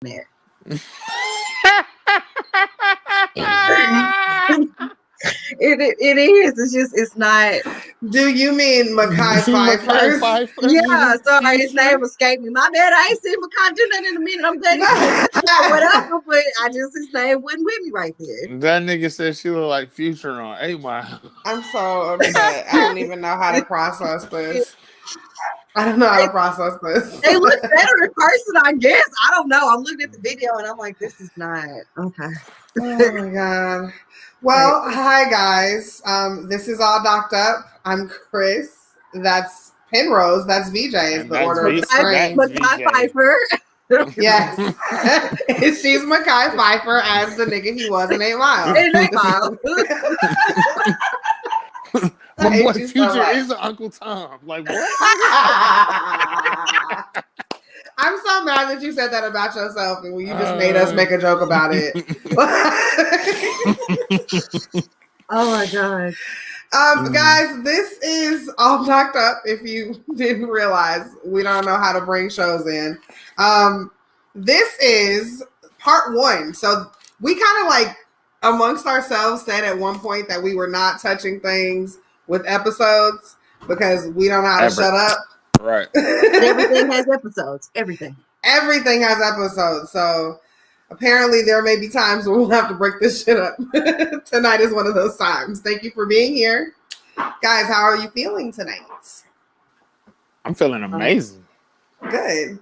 there. It is. It's just it's not. Do you mean Mekhi Mekhi Phifer's? Phifer? Yeah, sorry, his name escaped me. My bad. I ain't seen Makai do nothing in a minute. I'm glad or whatever, but I just his name wasn't with me right there. That nigga said she looked like Future on 8 Mile. I'm so upset. I don't even know how to process this. I don't know how to process this. They look better in person, I guess. I don't know. I'm looking at the video and I'm like, this is not okay. Oh my god. Well, hi guys. This is All Docked Up. I'm Chris. That's Penrose. That's VJ is And the that's order of the V- screen. that's Makai VJ. Pfeiffer. Yes. She's Mekhi Phifer as the nigga he was in 8 Mile. And they mile. My hate boy you so Future much. is Uncle Tom. Like, what? I'm so mad that you said that about yourself and you just made us make a joke about it. Oh my god. Guys, this is All Docked Up. If you didn't realize, we don't know how to bring shows in. This is part 1. So we kind of like amongst ourselves said at one point that we were not touching things with episodes because we don't know how to shut up. Right. But everything has episodes. Everything. Everything has episodes. So apparently there may be times where we'll have to break this shit up. Tonight is one of those times. Thank you for being here. Guys, how are you feeling tonight? I'm feeling amazing. Good.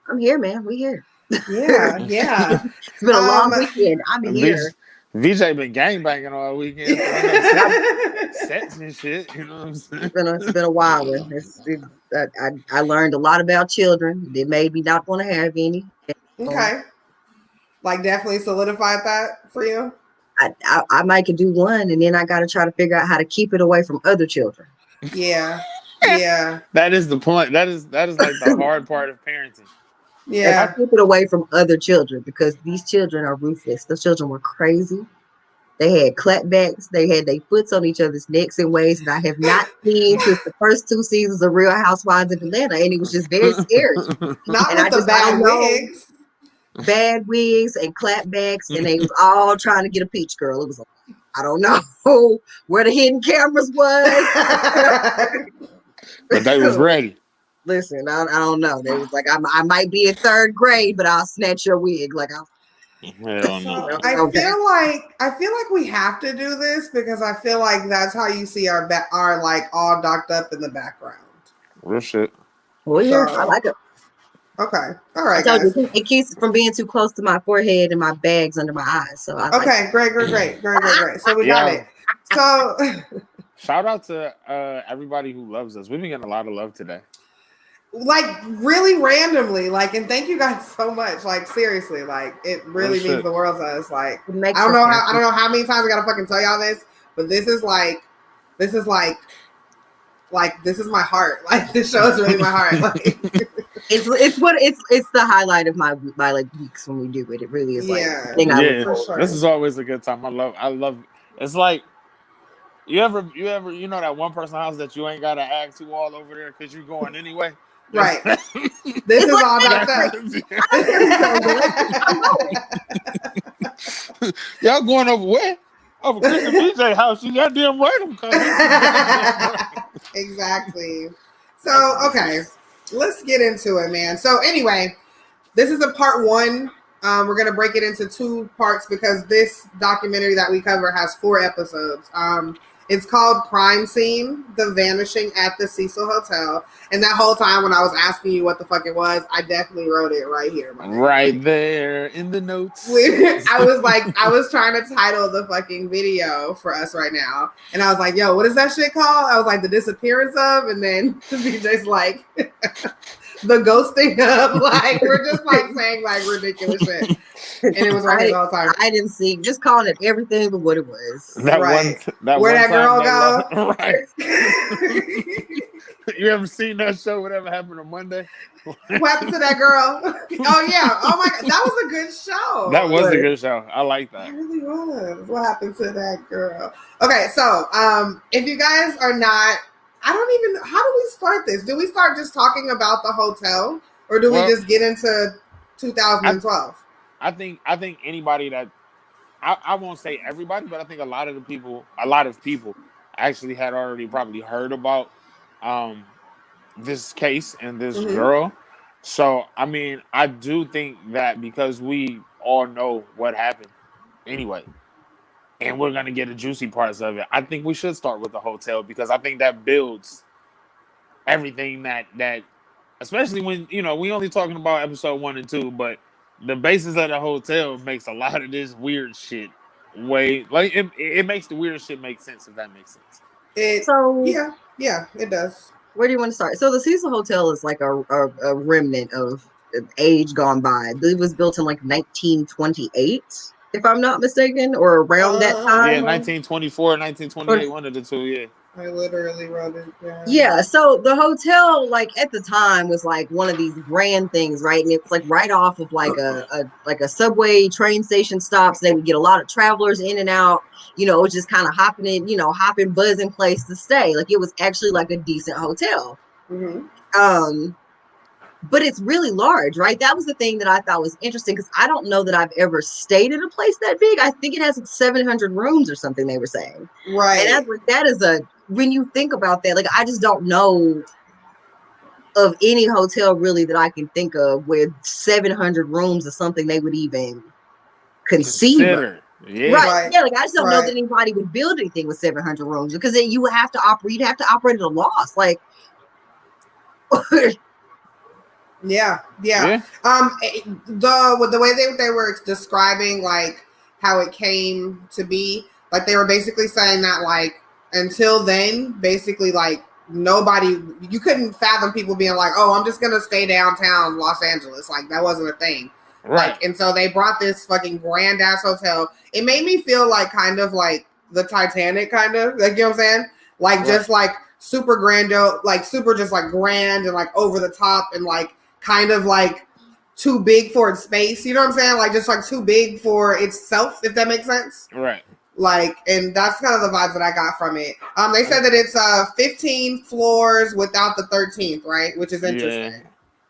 I'm here, man. We here. Yeah, yeah. It's been a long weekend. I'm here. VJ been gangbanging all weekend. Sets and shit. You know what I'm saying? It's been a while. I learned a lot about children. They made me not want to have any. Okay. Like definitely solidified that for you? I might could do one, and then I got to try to figure out how to keep it away from other children. Yeah. Yeah. That is the point. That is like the hard part of parenting. Yeah. I keep it away from other children because these children are ruthless. Those children were crazy. They had clapbacks. They had their foots on each other's necks in ways that I have not seen since the first 2 seasons of Real Housewives of Atlanta, and it was just very scary. Not And with the bad wigs. Bad wigs and clapbacks, and they was all trying to get a peach girl. It was like, I don't know where the hidden cameras was. But they was ready. Listen, I don't know. They was like, I might be in 3rd grade, but I'll snatch your wig. Like, Hell no. I feel like we have to do this because I feel like that's how you see our like all docked up in the background. Real shit. well, yeah, I like it. Okay. All right, I told guys. you, it keeps it from being too close to my forehead and my bags under my eyes. So I Okay, great. So we got it. So shout out to everybody who loves us. We've been getting a lot of love today. like really randomly, like, and thank you guys so much. Like seriously, like it really means the world to us. Like I don't know how many times I gotta fucking tell y'all this, but this is my heart. Like this show is really my heart. Like it's the highlight of my like weeks when we do it. It really is like for sure. This is always a good time. I love it's like you ever that one person house that you ain't gotta act to all over there because you're going anyway. Right. This is all about that. Y'all going over where? Over Chris and BJ house. You goddamn right I'm coming. Exactly. So, okay. Let's get into it, man. So anyway, this is a part 1. We're going to break it into 2 parts because this documentary that we cover has 4 episodes. It's called Crime Scene, The Vanishing at the Cecil Hotel. And that whole time when I was asking you what the fuck it was, I definitely wrote it right here. Right there in the notes. I was trying to title the fucking video for us right now. And I was like, yo, what is that shit called? I was like, the disappearance of, and then BJ's like, the ghosting of, like, we're just like saying like ridiculous shit. And it was right here all the time. I didn't see, just calling it everything but what it was. Where that girl go? Right. You ever seen that show, Whatever Happened on Monday? What happened to that girl? Oh yeah. Oh my god. That was a good show. That was a good show. I like that. It really was. What happened to that girl? Okay, so if you guys are not, how do we start this? Do we start just talking about the hotel or do we just get into 2012? I think anybody that I won't say everybody, but I think a lot of people actually had already probably heard about um this case and this Mm-hmm. girl. So I mean, I do think that because we all know what happened anyway, and we're gonna get the juicy parts of it. I think we should start with the hotel because I think that builds everything that especially when we only talking about episode 1 and 2, but the basis of the hotel makes a lot of this weird shit way like it makes the weird shit make sense if that makes sense. So Yeah, it does. where do you want to start? So the Cecil Hotel is like a remnant of age gone by. It was built in like 1928, if I'm not mistaken, or around that Yeah, time. 1924, Or 1928, one of the two. Yeah, I literally wrote it down. yeah, so the hotel, like at the time, was like one of these grand things, right? And it's like right off of like a subway train station stops. They would get a lot of travelers in and out. It was just kind of hopping in, hopping, buzzing place to stay. Like it was actually like a decent hotel. Mm-hmm. But it's really large, right? That was the thing that I thought was interesting because I don't know that I've ever stayed in a place that big. I think it has 700 rooms or something they were saying. Right. And that is when you think about that, like I just don't know of any hotel really that I can think of where 700 rooms is something they would even conceive of. consider. Yeah, Right. Yeah, like I just don't know that Right. anybody would build anything with 700 rooms because then you would have to operate. You'd have to operate at a loss. Like, Yeah. yeah, The way they were describing like how it came to be, like they were basically saying that like until then, basically like nobody, you couldn't fathom people being like, oh, I'm just gonna stay downtown Los Angeles. Like that wasn't a thing. right. Like, and so they brought this fucking grand ass hotel. It made me feel like kind of like the Titanic, kind of like, you know what I'm saying? Like Right. just like super like super just like grand and like over the top and like kind of like too big for its space. You know what I'm saying? Like just like too big for itself, if that makes sense. Right. Like, and that's kind of the vibes that I got from it. They said that it's 15 floors without the 13th, right? Which is interesting. Yeah.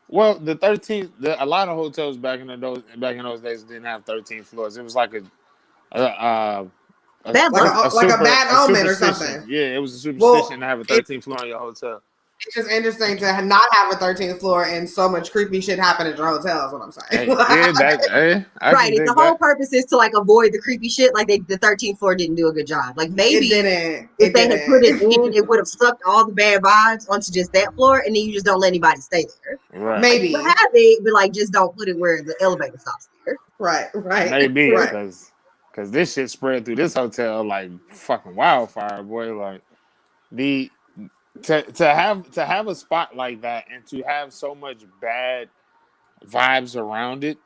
Well, the 13th, a lot of hotels back in those days didn't have 13 floors. It was like a bad luck. Like a bad omen or superstition. something. Yeah, it was a superstition to have a 13th floor on your hotel. It's just interesting to not have a 13th floor and so much creepy shit happen at your hotel is what I'm saying. Right. The whole purpose is to like avoid the creepy shit. Like the 13th floor didn't do a good job. Like maybe if they had put it in, it would have sucked all the bad vibes onto just that floor, and then you just don't let anybody stay there. Right. Maybe. Like, have it, but like just don't put it where the elevator stops there. Right. Maybe Right. because this shit spread through this hotel like fucking wildfire, boy. Like to have a spot like that and to have so much bad vibes around it,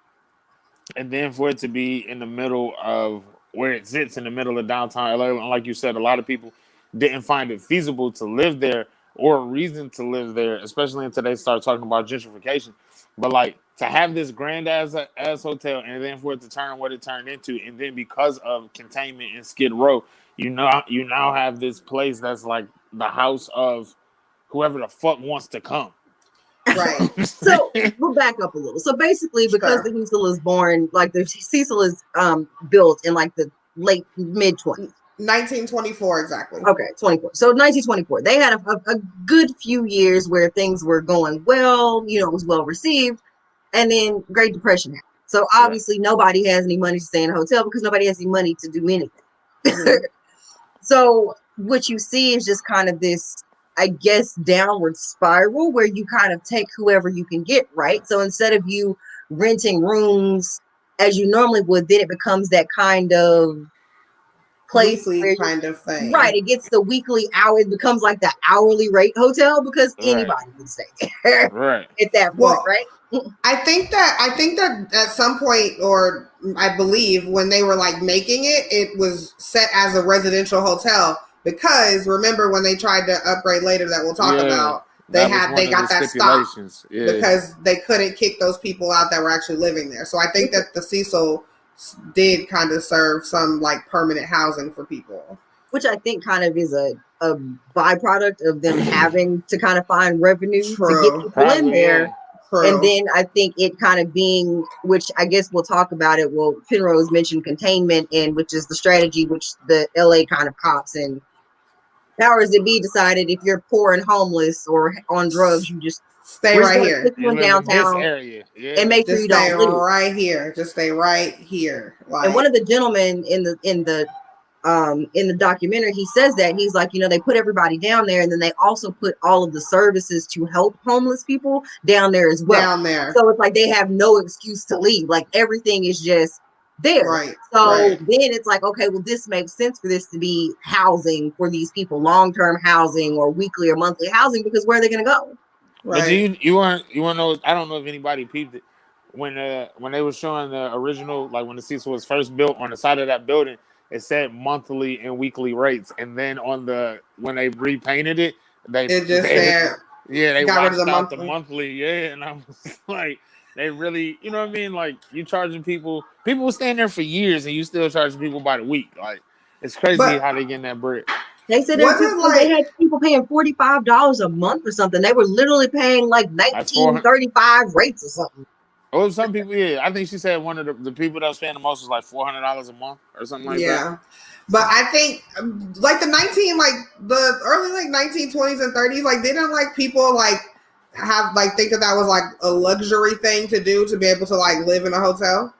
and then for it to be in the middle of where it sits in the middle of downtown LA, like you said, a lot of people didn't find it feasible to live there or a reason to live there, especially until they start talking about gentrification. But like to have this grand ass hotel and then for it to turn what it turned into, and then because of containment in Skid Row, you now have this place that's like the house of whoever the fuck wants to come. Right. So we'll back up a little. So basically, because the Cecil is born, like the Cecil is built in like the late mid 20s. 1924 exactly. Okay, 24. So 1924, they had a good few years where things were going well. It was well received, and then Great Depression happened. So obviously, nobody has any money to stay in a hotel because nobody has any money to do anything. Mm-hmm. So what you see is just kind of this, I guess, downward spiral where you kind of take whoever you can get, right? So instead of you renting rooms as you normally would, then it becomes that kind of place weekly kind of thing. Right. It gets the weekly hour. It becomes like the hourly rate hotel because anybody can stay there. Right. At that point, right? I think that at some point, or I believe when they were like making it, it was set as a residential hotel because remember when they tried to upgrade later that we'll talk about, they got that stop because they couldn't kick those people out that were actually living there. So I think that the Cecil did kind of serve some like permanent housing for people, which I think kind of is a byproduct of them having to kind of find revenue to get people in there. And True. then I think it kind of being, which I guess we'll talk about it. Well, Penrose mentioned containment, and which is the strategy which the LA kind of cops and powers that be decided if you're poor and homeless or on drugs, you just Stay we're just right gonna here. put you You in live in this downtown area. and Yeah. make sure Just you stay don't leave. right here. Just stay right here. And one Like, of the gentlemen in the documentary, he says that he's like, they put everybody down there, and then they also put all of the services to help homeless people down there as well. down there. So it's like they have no excuse to leave. Like everything is just there. Right. So Right. then it's like, okay, well, this makes sense for this to be housing for these people, long-term housing or weekly or monthly housing, because where are they going to go? But Right. you want to know? I don't know if anybody peeped it when they were showing the original, like when the Cecil was first built, on the side of that building. It said monthly and weekly rates, and then when they repainted it, It just they said they got rid of the waxed out the monthly. monthly, yeah. And I was like, they really, you know what I mean? Like, you charging people will stand there for years, and you still charging people by the week. Like, it's crazy But how they getting that bread. They said was it's it because they like had people paying $45 a month or something. They were literally paying like Like 400. 1935 rates or something. Oh, some people, yeah. I think she said one of the people that was paying the most was like $400 a month or something like that. yeah. But I think like the early like 1920s and 30s, like didn't like people like have like think that was like a luxury thing to do to be able to like live in a hotel.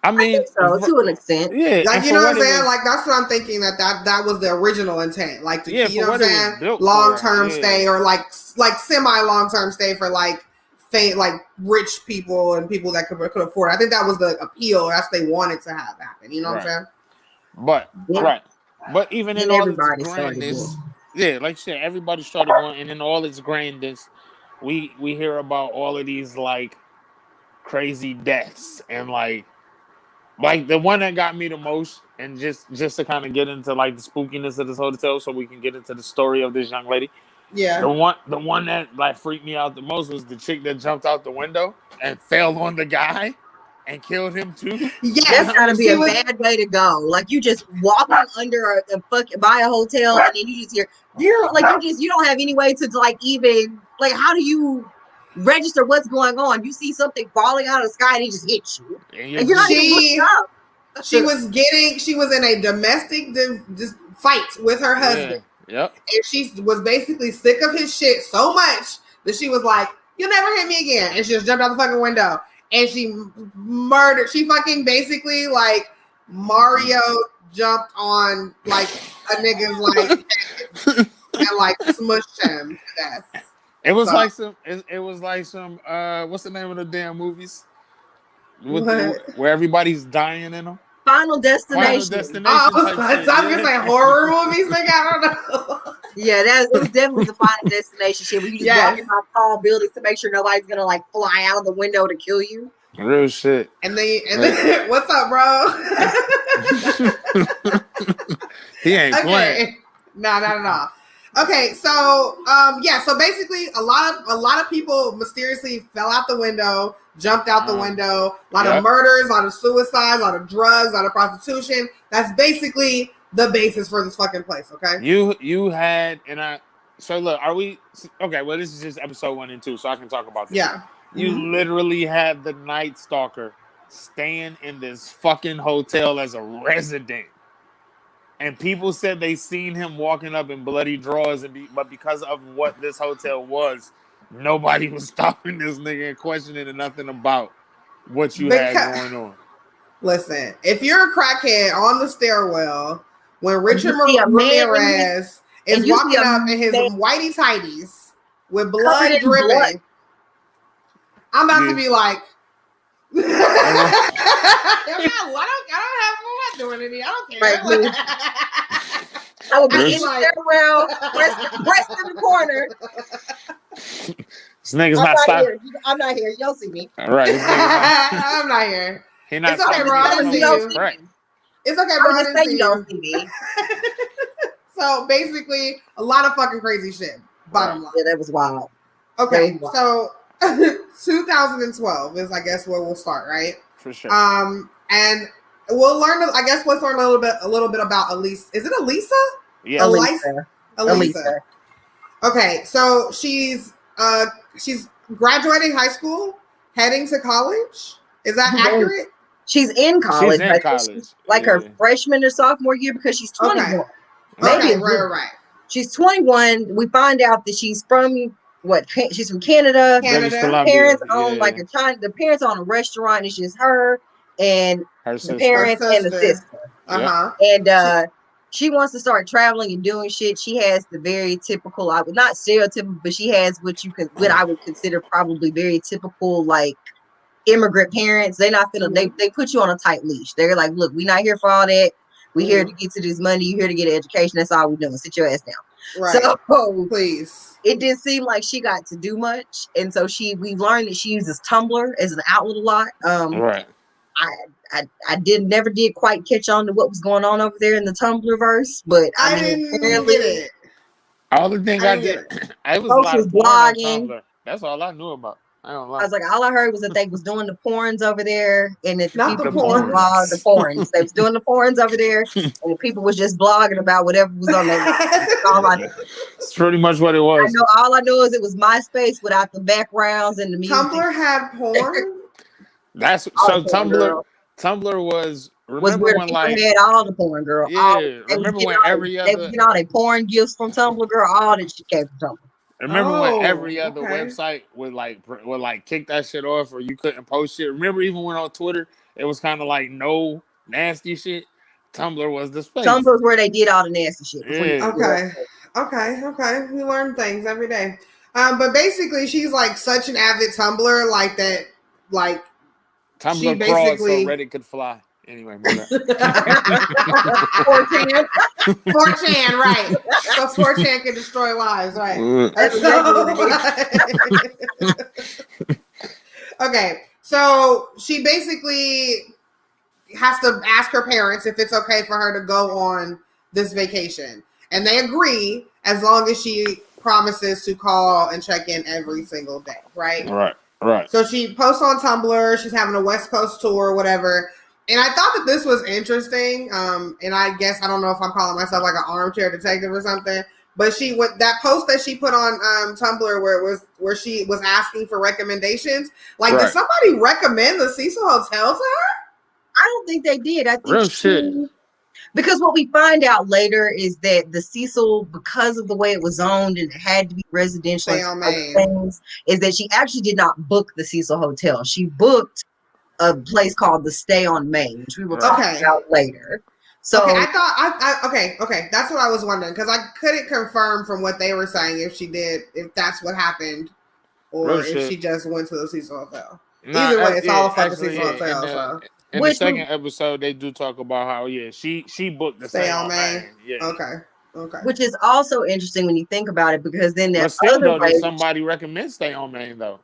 I I mean, think so, to an extent. yeah, Like, and you for know what what I'm it saying? was, Like, that's what I'm thinking that was the original intent. Like, to, yeah, you for know what what I'm it was saying? built Long-term for, yeah, stay, or like semi long-term stay for like rich people and people that could afford it. I think that was the appeal. That's what they wanted to have happen. You know what I'm right. saying? But Yeah. right, but even in Then all its everybody started grandness, doing. yeah, like I said, everybody started going, and in all its grandness, we hear about all of these like crazy deaths, and like the one that got me the most, and just to kind of get into like the spookiness of this hotel, so we can get into the story of this young lady. Yeah. The one that like freaked me out the most was the chick that jumped out the window and fell on the guy and killed him too. And Yes, That's I got to was be she a was. bad way to go. Like you just walking under by a hotel, and then you just hear you don't have any way to like even like how do you register what's going on? You see something falling out of the sky and it just hits you, and you're and you're not just even looking She up. she was in a domestic fight with her husband. yeah, yep. And she was basically sick of his shit so much that she was like, "You'll never hit me again." And she just jumped out the fucking window. And she murdered. She fucking basically like Mario jumped on like a nigga's like and like smushed him to death. It was So like some. It was like some. What's the name of the damn movies? what? Where everybody's dying in them. Final Final Destination. I Destination was, type I was shit. gonna say Yeah. horror movies, nigga. I don't know. Yeah, it was definitely the Final Destination shit where you just Yes. walking by tall buildings to make sure nobody's gonna like fly out of the window to kill you. Real shit. And then what's up, bro? He ain't playing. Okay. No, not at all. Okay, so yeah, so basically a lot of people mysteriously fell out the window, jumped out the window, a lot of murders, a lot of suicides, a lot of drugs, a lot of prostitution. That's basically the basis for this fucking place, okay? You had so look, are we okay, well this is just episode 1 and 2, so I can talk about this. Yeah. You literally had the Night Stalker staying in this fucking hotel as a resident. And people said they seen him walking up in bloody drawers, but because of what this hotel was, nobody was stopping this nigga and questioning and nothing about what you had going on. Listen, if you're a crackhead on the stairwell when Richard You see a man Ramirez is you see walking a up in his man whitey tighties with covered blood in dripping, blood. I'm about to be like, I don't have what doing in here. I don't care. Right, I would be in the Like- stairwell, breast in the corner. This nigga's I'm not not stopping. here. I'm not here. You don't see me. All right. I'm not here. He not It's okay, stopping bro. I me didn't from see smoking you. crack. It's okay, I bro. would I just didn't say see you don't see me. So basically, a lot of fucking crazy shit. Bottom line. Yeah, that was wild. Okay, Crazy. so 2012 is, I guess, where we'll start, right? For sure. And we'll learn. I guess let's learn a little bit about Elise. Is it Elisa? Yeah. Elisa. Elisa. Okay, so she's graduating high school, heading to college. Is that accurate? She's in college. She's in college. She's like her freshman or sophomore year because she's 21. Okay. Maybe right. She's 21. We find out that she's from she's from Canada. British The Columbia. parents own like a China. The parents own a restaurant. It's just her and the parents and the sister. And she wants to start traveling and doing shit. She has the very typical, not stereotypical, but she has what I would consider probably very typical like immigrant parents. They're not gonna they put you on a tight leash. They're like, look, we're not here for all that. We're here to get to this money. You're here to get an education. That's all we're doing. Sit your ass down. Right. So please. It didn't seem like she got to do much. And so we learned that she uses Tumblr as an outlet a lot. Right. I never did quite catch on to what was going on over there in the Tumblr verse, but I didn't get it. All the thing I did, it was a lot of blogging. That's all I knew about. I was like, all I heard was that they was doing the porns over there, and that the porns. They was doing the porns over there, and the people was just blogging about whatever was on there. That's pretty much what it was. All I know is it was MySpace without the backgrounds and the music. Tumblr had porn. That's so Tumblr. Tumblr was where when like had all the porn, girl. Yeah, remember when every other they would get all their porn gifts from Tumblr, girl. All that shit came from Tumblr. Remember when every other website would kick that shit off, or you couldn't post shit? Remember even when on Twitter it was kind of like no nasty shit. Tumblr was the space. Tumblr was where they did all the nasty shit. Yeah. Okay. We learn things every day. But basically, she's like such an avid Tumblr, like that, like Tumblr crawled so Reddit could fly. Anyway, 4chan, right? So 4chan can destroy lives, right? That's okay, so she basically has to ask her parents if it's okay for her to go on this vacation, and they agree as long as she promises to call and check in every single day, right? Right. So she posts on Tumblr. She's having a West Coast tour or whatever. And I thought that this was interesting. And I guess I don't know if I'm calling myself like an armchair detective or something. But that post that she put on Tumblr where she was asking for recommendations. Like, did somebody recommend the Cecil Hotel to her? I don't think they did. I think because what we find out later is that the Cecil, because of the way it was owned and it had to be residential things, is that she actually did not book the Cecil Hotel. She booked a place called the Stay on Main, which we will talk about later. So I thought okay. That's what I was wondering, because I couldn't confirm from what they were saying if that's what happened, or if she just went to the Cecil Hotel. Either way, it's all a fucking Cecil Hotel. In the second episode, they do talk about how she booked the Stay on Main. Yeah. Okay. Which is also interesting when you think about it, because then that somebody recommends Stay on Main though.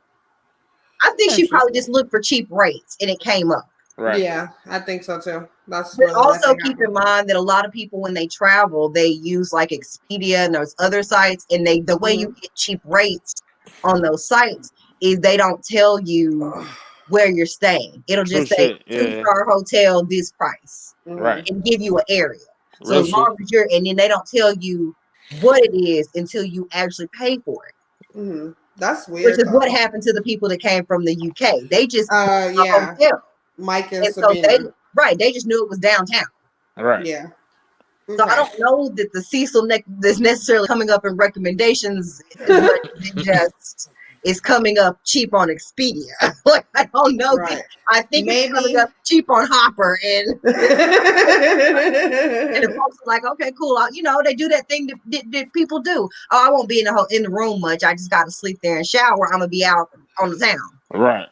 I think she probably just looked for cheap rates and it came up. Right. Yeah, I think so too. But also keep in mind that a lot of people, when they travel, they use like Expedia and those other sites, and the way you get cheap rates on those sites is they don't tell you where you're staying. It'll just say 2-star hotel, this price, right, and give you an area. So as long as and then they don't tell you what it is until you actually pay for it. Mm-hmm. That's weird. Which is what happened to the people that came from the UK. They just hotel. Mike and so they just knew it was downtown. Right. Yeah. So I don't know that the Cecil is necessarily coming up in recommendations as much as it just is coming up cheap on Expedia. Like, I don't know. Right. I think it's coming up cheap on Hopper, and the folks are like, okay, cool. They do that thing that people do. Oh, I won't be in the room much. I just got to sleep there and shower. I'm gonna be out on the town. Right.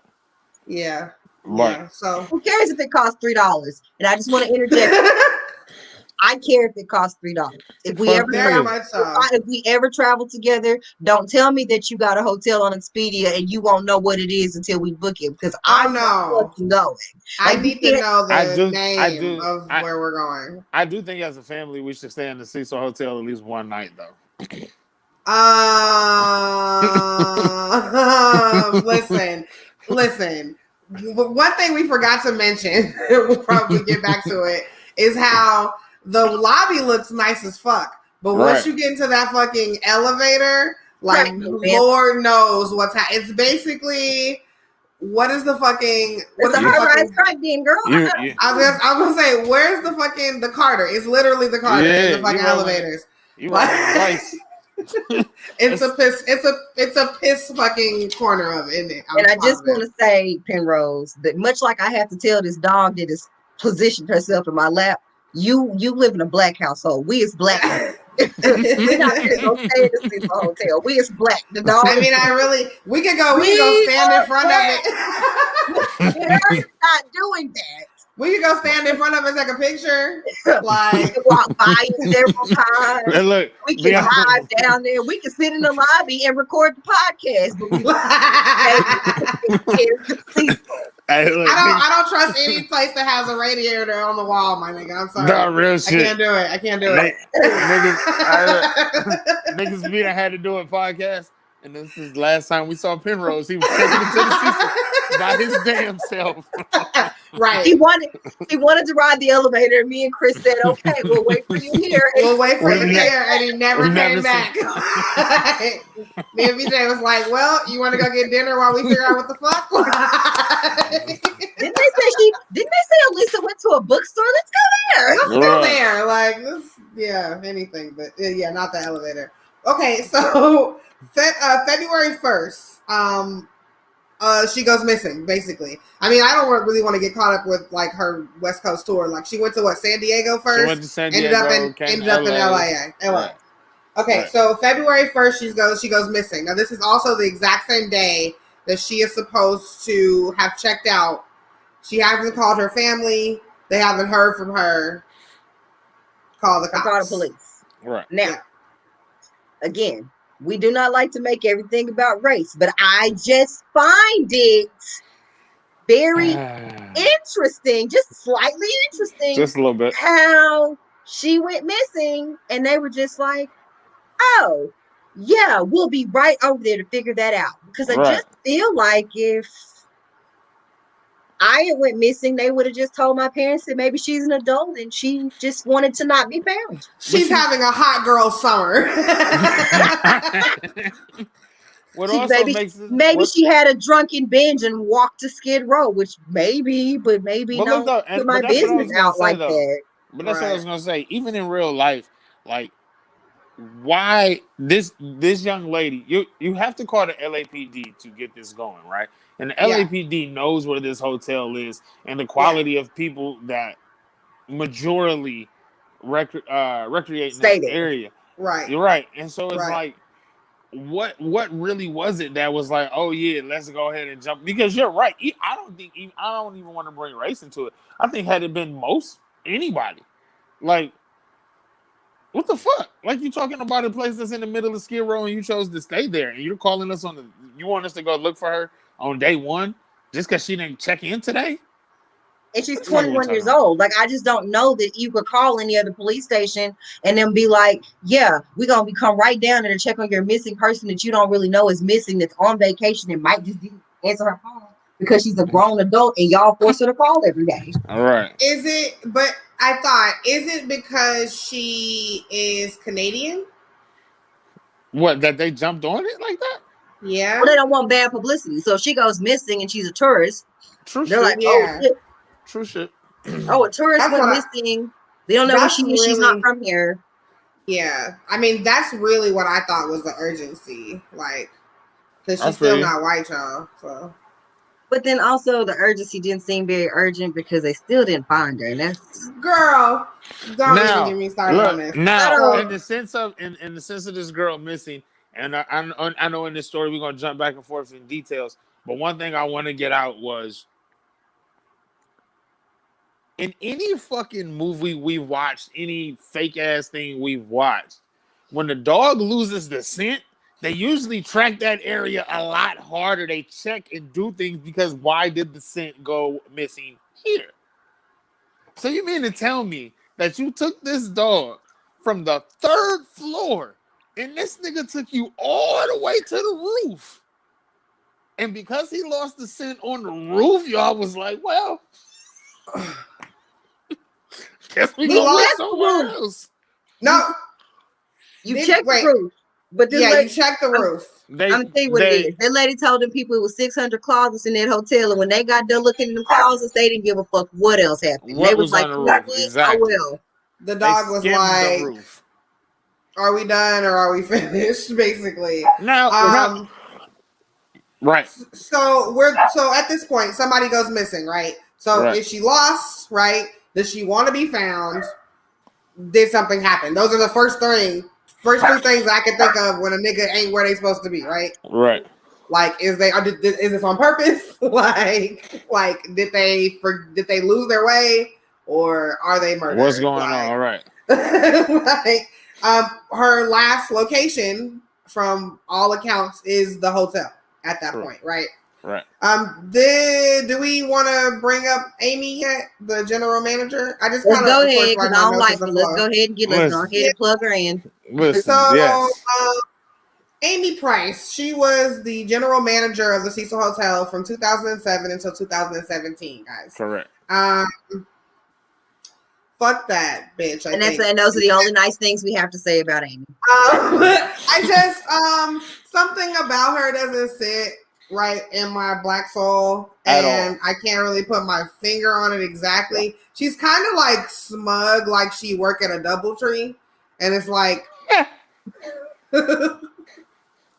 Yeah. Right. Yeah. So who cares if it costs $3? And I just want to interject. I care if it costs $3. If we ever travel together, don't tell me that you got a hotel on Expedia and you won't know what it is until we book it, because I'm not fucking going. I need to know the name of where we're going. I do think as a family we should stay in the Cecil Hotel at least one night though. Listen. One thing we forgot to mention, we'll probably get back to it, is how the lobby looks nice as fuck. But once you get into that fucking elevator, Like, Pregnant, Lord knows what's happening. It's basically, what is the fucking? What It's is a the high-rise fucking? crack den, girl. You, I was gonna say, where's the fucking the Carter? It's literally the Carter in the fucking elevators. You rolling the dice. It's a piss. It's a piss fucking corner of it, isn't it? And I just want to say, Penrose, that much like I have to tell this dog that has positioned herself in my lap, you live in a black household. We is black. We're not gonna go stay in the Cecil Hotel. We is black. The dog. I mean, we could go stand in front of it. We're not doing that. We could go stand in front of it, take a picture. Like, we can walk by it several times. Look, we can drive down there. We can sit in the lobby and record the podcast. But I don't trust any place that has a radiator on the wall, my nigga. I'm sorry. No, real shit. I can't do it. Niggas me that had to do a podcast, and this is the last time we saw Penrose. He was taking it to the Cecil by his damn self. Right. He wanted to ride the elevator. And me and Chris said, "Okay, we'll wait for you here." We'll wait for you here, and he never came back. Me and BJ was like, "Well, you want to go get dinner while we figure out what the fuck?" Didn't they say Elisa went to a bookstore? Let's go there. Let's go there. Like, anything, but yeah, not the elevator. Okay, so February 1st, she goes missing, basically. I mean, I don't really want to get caught up with like her West Coast tour. Like, she went to San Diego first. She went to San Diego, ended up in LA. Right. Okay, right. So February 1st, she goes missing. Now, this is also the exact same day that she is supposed to have checked out. She hasn't called her family. They haven't heard from her. Call the cops. Call the police. Right. Now, again, we do not like to make everything about race, but I just find it very interesting, just slightly interesting. Just a little bit. How she went missing and they were just like, oh, yeah, we'll be right over there to figure that out. Because I just feel like if I went missing, they would have just told my parents that maybe she's an adult and she just wanted to not be found. She's having a hot girl summer. Maybe she had a drunken binge and walked to Skid Row, which maybe don't put my business out like that. But that's what I was gonna say. Even in real life, like, why this young lady? You have to call the LAPD to get this going, right? And the LAPD knows where this hotel is and the quality of people that majorly recreate in this area. Right. You're right. And so it's like, what really was it that was like, oh yeah, let's go ahead and jump? Because you're right. I don't even want to bring race into it. I think had it been anybody, like, what the fuck? Like, you talking about a place that's in the middle of Skid Row and you chose to stay there and you're calling us you want us to go look for her on day one just because she didn't check in today? And she's 21 years old. Like, I just don't know that you could call any other police station and then be like, yeah, we're going to come right down there to check on your missing person that you don't really know is missing, that's on vacation and might just answer her phone because she's a grown adult and y'all force her to call every day. All right. Is it because she is Canadian? What, that they jumped on it like that? Yeah. Well, they don't want bad publicity. So if she goes missing and she's a tourist, true they're shit. like, oh, shit. True shit. Oh, a tourist went missing. They don't know where she is. She's not from here. Yeah. I mean, that's really what I thought was the urgency. Like, because she's still not white, y'all. So. But then also the urgency didn't seem very urgent because they still didn't find her. And that's girl. Don't even get me started on this. Now, in the sense of this girl missing, and I know in this story we're gonna jump back and forth in details, but one thing I want to get out was, in any fucking movie we've watched, any fake ass thing we've watched, when the dog loses the scent, they usually track that area a lot harder. They check and do things because why did the scent go missing here? So you mean to tell me that you took this dog from the 3rd floor and this nigga took you all the way to the roof? And because he lost the scent on the roof, y'all was like, well, guess we go somewhere else. No. You checked the roof. But this Yeah, lady, you check the roof. I'm gonna tell you what it is. That lady told them people it was 600 closets in that hotel, and when they got done looking in the closets, they didn't give a fuck what else happened. What They was was like, on the you know roof? what? Exactly. Oh well. The They dog was skimmed the like, roof. "Are we done or are we finished?" Basically. Now, right. So at this point, somebody goes missing, right? So Right. is she lost? Right? Does she want to be found? Did something happen? Those are the first three things I can think of when a nigga ain't where they supposed to be, right? Right. Like, is this on purpose? like did they lose their way, or are they murdered? What's going on? Right. Like, her last location, from all accounts, is the hotel at that point, right? Right. Do we want to bring up Amy yet, the general manager? I just Let's kind of, go of course, ahead because write I my don't notes like as a it. Let's flow. go ahead and plug her in. Listen, So, yes. Amy Price, she was the general manager of the Cecil Hotel from 2007 until 2017, guys. Correct. Fuck that bitch. And those are the only nice things we have to say about Amy. I just something about her doesn't sit right in my black soul, and I can't really put my finger on it exactly. She's kind of like smug, like she work at a DoubleTree, and it's like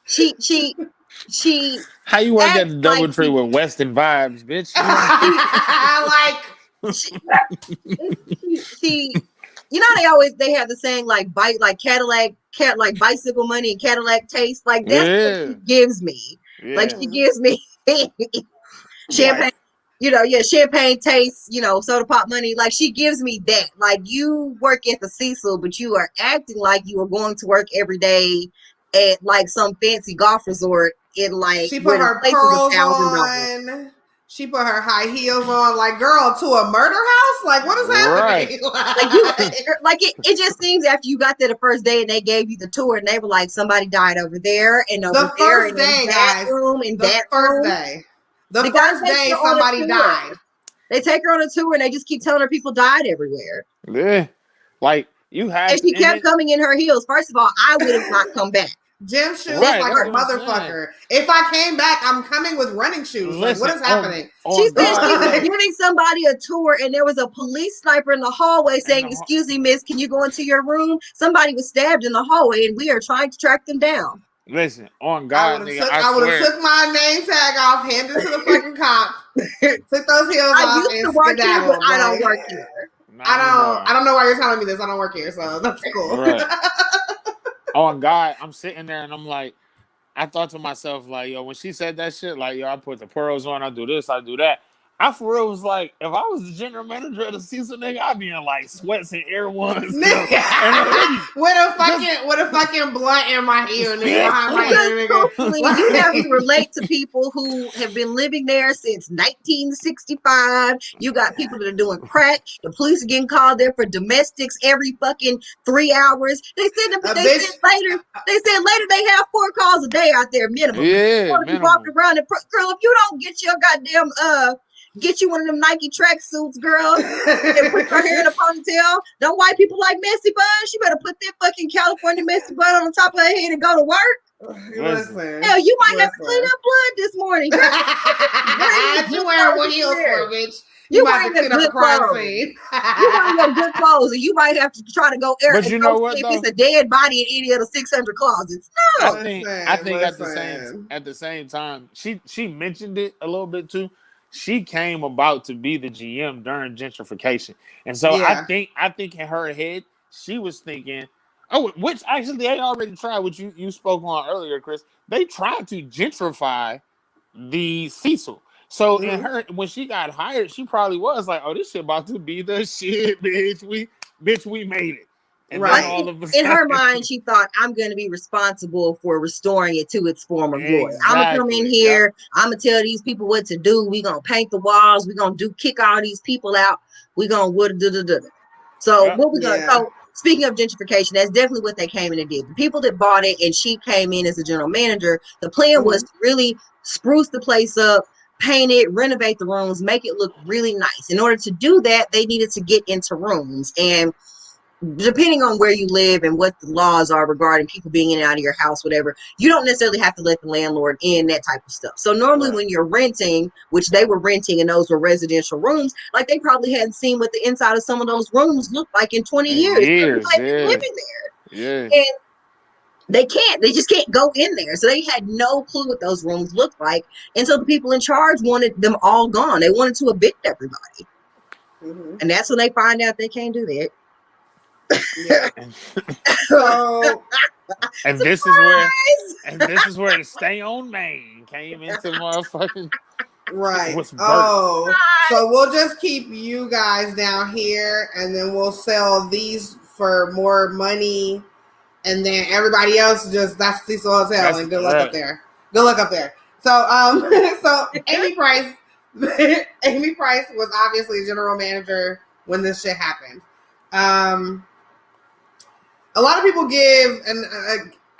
she how you work at the DoubleTree with Western vibes, bitch? She you know they have the saying like Cadillac bicycle money and Cadillac taste, like that's what she gives me. Yeah. Like she gives me champagne, champagne taste, soda pop money. Like she gives me that. Like you work at the Cecil, but you are acting like you are going to work every day at like some fancy golf resort in like she put her pearls on. She put her high heels on, like, girl, to a murder house? Like, what is happening? Right. It just seems after you got there the first day and they gave you the tour and they were like, somebody died over there and over there and in that room and that room. The first day somebody died. They take her on a tour and they just keep telling her people died everywhere. Yeah. Like, you have... And she kept coming in her heels. First of all, I would have not come back. Gym shoes like a motherfucker. If I came back, I'm coming with running shoes. Like, what is happening? She said she was giving somebody a tour and there was a police sniper in the hallway saying, "Excuse me, miss, can you go into your room?" Somebody was stabbed in the hallway and we are trying to track them down. Listen, on God, I would have took my name tag off, handed it to the fucking cop, took those heels off, I used to work here, but I don't work here. I don't know why you're telling me this. I don't work here, so that's cool. Right. On God, I'm sitting there and I'm like, I thought to myself, like, yo, when she said that shit, like, yo, I put the pearls on, I do this, I do that. I for real was like, if I was the general manager of the Cecil, nigga, I'd be in like sweats and air ones. with a fucking blunt in my ear, nigga, behind my ear, nigga. You have to relate to people who have been living there since 1965. You got people that are doing crack. The police are getting called there for domestics every fucking 3 hours. They said later they have 4 calls a day out there minimum. Yeah, minimum. Walking around and girl, if you don't get your goddamn get you one of them Nike track suits, girl, and put your hair in a ponytail. Don't white people like messy buns? She better put that fucking California messy bun on the top of her head and go to work. Listen. Hell, you might have to clean up blood this morning. You wearing what heels for, bitch? You wearing good clothes. You wearing your good clothes, and you might have to try to go air. But you know what? If it's a dead body in any of the 600 closets, no. I think at the same time, she mentioned it a little bit too. She came about to be the GM during gentrification, and so I think in her head she was thinking, which actually they already tried, which you spoke on earlier, Chris. They tried to gentrify the Cecil. So in her, when she got hired, she probably was like, "Oh, this shit about to be the shit, bitch. We made it." And right. In her mind, she thought, "I'm going to be responsible for restoring it to its former glory. I'm going to come in here. I'm going to tell these people what to do. We're going to paint the walls. We're going to kick all these people out. We're going to So what we going to so speaking of gentrification, that's definitely what they came in and did. The people that bought it and she came in as a general manager, the plan was to really spruce the place up, paint it, renovate the rooms, make it look really nice. In order to do that, they needed to get into rooms. And depending on where you live and what the laws are regarding people being in and out of your house, whatever, you don't necessarily have to let the landlord in, that type of stuff. So normally Right. when you're renting, which they were renting and those were residential rooms, like they probably hadn't seen what the inside of some of those rooms looked like in 20 In years. They've years, been yeah. living there. Yeah. And they just can't go in there. So they had no clue what those rooms looked like. And so the people in charge wanted them all gone. They wanted to evict everybody. Mm-hmm. And that's when they find out they can't do that. Yeah. So And this is where the stay on Main came into motherfucking right. was birthed. Oh, so we'll just keep you guys down here, and then we'll sell these for more money, and then everybody else that's Cecil Hotel, and good luck up there. Good luck up there. So so Amy Price, Amy Price was obviously general manager when this shit happened. A lot of people give, and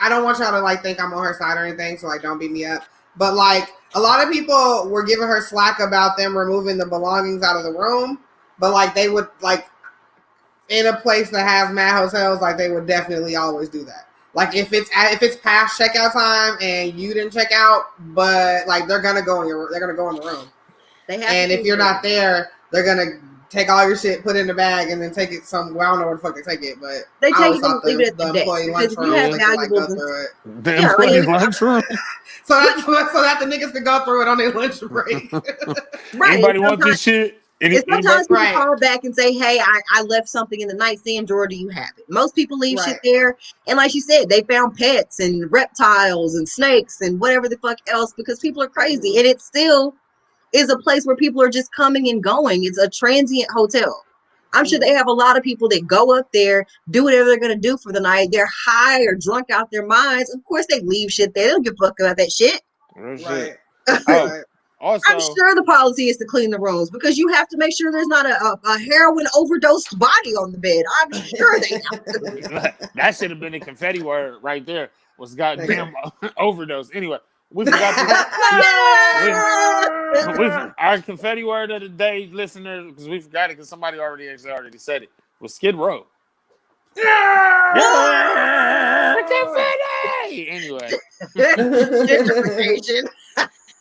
I don't want y'all to like think I'm on her side or anything, so like don't beat me up. But like a lot of people were giving her slack about them removing the belongings out of the room, but like they would like in a place that has mad hotels, like they would definitely always do that. Like if it's past checkout time and you didn't check out, but like they're gonna go in the room. And if you're not there, they're gonna take all your shit, put it in the bag, and then take it somewhere. I don't know where the fuck they take it, but they I take always it and thought leave it at the the desk. employee Because if lunchroom you have they could like go valuables, through it. The employee lunchroom. So that the niggas could go through it on their lunch break. right? Anybody want this shit? Sometimes people Right. call back and say, "Hey, I left something in the nightstand drawer. Do you have it?" Most people leave Right. shit there, and like she said, they found pets and reptiles and snakes and whatever the fuck else because people are crazy, and it still is a place where people are just coming and going. It's a transient hotel. I'm sure they have a lot of people that go up there, do whatever they're gonna do for the night. They're high or drunk out their minds. Of course, they leave shit there. They don't give a fuck about that shit. Real shit. Right. Oh, Right. also, I'm sure the policy is to clean the rooms because you have to make sure there's not a heroin overdosed body on the bed. I'm sure they have to. that should have been the confetti word right there. Was goddamn overdose. Anyway, we forgot our confetti word of the day, listeners, because we forgot it because somebody already said it. Was Skid Row. Confetti. Anyway, Gentrification.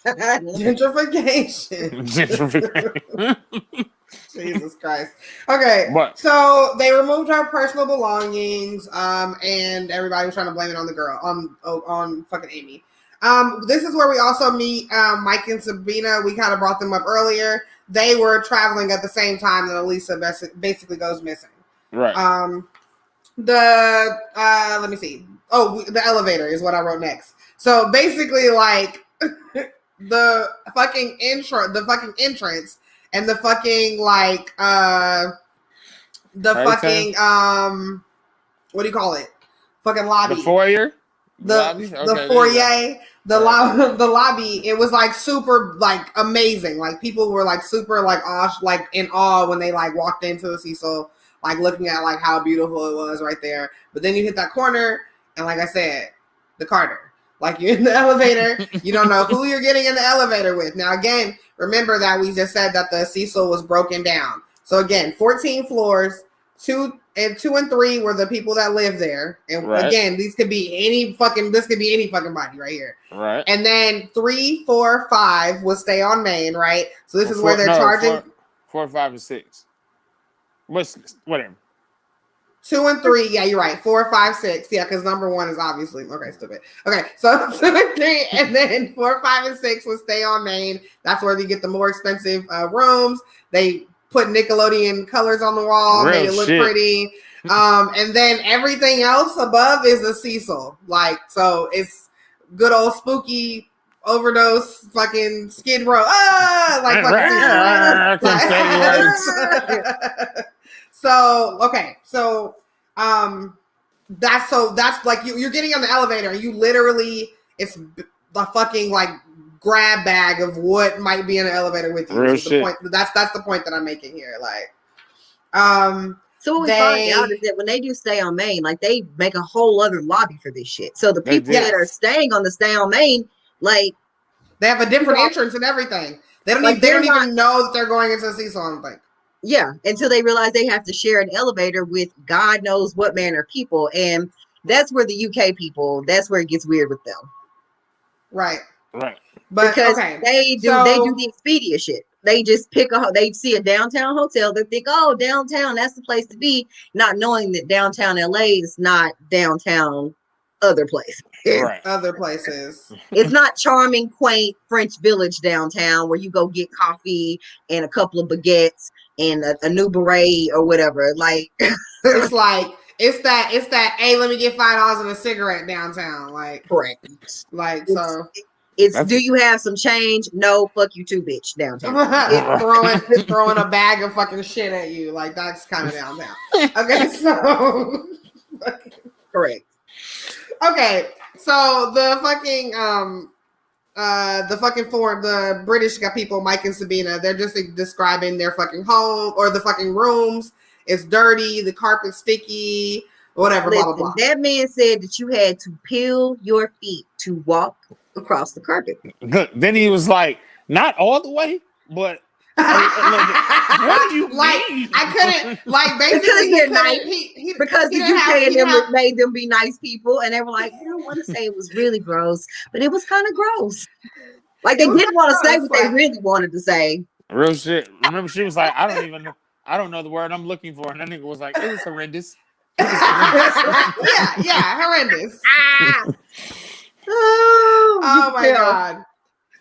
Gentrification. Jesus Christ. Okay, but so they removed her personal belongings, and everybody was trying to blame it on the girl, on fucking Amy. This is where we also meet Mike and Sabina. We kind of brought them up earlier. They were traveling at the same time that Elisa basically goes missing. right. Let me see. Oh, the elevator is what I wrote next. So basically, like the fucking entrance, and the fucking like what do you call it? Fucking lobby. The foyer. The foyer. The lobby. It was like super like amazing. Like people were like super like in awe when they like walked into the Cecil, like looking at like how beautiful it was right there. But then you hit that corner, and like I said, the Carter. Like you're in the elevator, you don't know who you're getting in the elevator with. Now again, remember that we just said that the Cecil was broken down. So again, 14 floors, 2 and 3 were the people that live there. And again, this could be any fucking body right here. Right. And then 3, 4, 5 will stay on Main, right? So this is where they're charging 4, 5, and 6. Whatever. 2 and 3, yeah, you're right. 4, 5, 6, yeah, because number 1 is obviously stupid. Okay, so 2 and 3, and then 4, 5, and 6 will stay on Main. That's where they get the more expensive rooms. They put Nickelodeon colors on the wall, made it look pretty. And then everything else above is a Cecil. Like, so it's good old spooky overdose, fucking Skid Row. Like fucking Cecil. So okay, so that's like you're getting on the elevator and you literally it's the fucking like grab bag of what might be in an elevator with you. Real so shit. That's the point that I'm making here. Like, so what we find out is that when they do stay on Main, like they make a whole other lobby for this shit. So the people that are staying on the stay on Main, like they have a different entrance and everything. They don't even know that they're going into the Cecil. I don't think. Yeah, until they realize they have to share an elevator with God knows what manner of people. And that's where the UK people, that's where it gets weird with them. Right. Right. But Because okay. they do So the Expedia shit. They just they see a downtown hotel, they think, oh, downtown, that's the place to be, not knowing that downtown LA is not downtown other places. Right. other places. It's not charming, quaint French village downtown where you go get coffee and a couple of baguettes and a new beret or whatever. Like It's like it's that. Hey, let me get $5 and a cigarette downtown. correct. It's, So it's That's do you have some change? No, fuck you too, bitch. Downtown. throwing a bag of fucking shit at you. Like that's kind of downtown. Okay, so Correct. okay, so the British got people, Mike and Sabina, they're just like, describing their fucking home or the fucking rooms. It's dirty, the carpet's sticky, whatever, Listen, blah blah blah. that man said that you had to peel your feet to walk across the carpet. Then he was like, not all the way, but what do you mean? I couldn't basically Because they're nice. he Because the didn't UK and them have- made them be nice people, and they were like, I don't want to say it was really gross, but it was kind of gross. Like they didn't want to say what they really wanted to say. Real shit. Remember, she was like, I don't know the word I'm looking for, and that nigga was like, it was horrendous. Horrendous. Oh my god.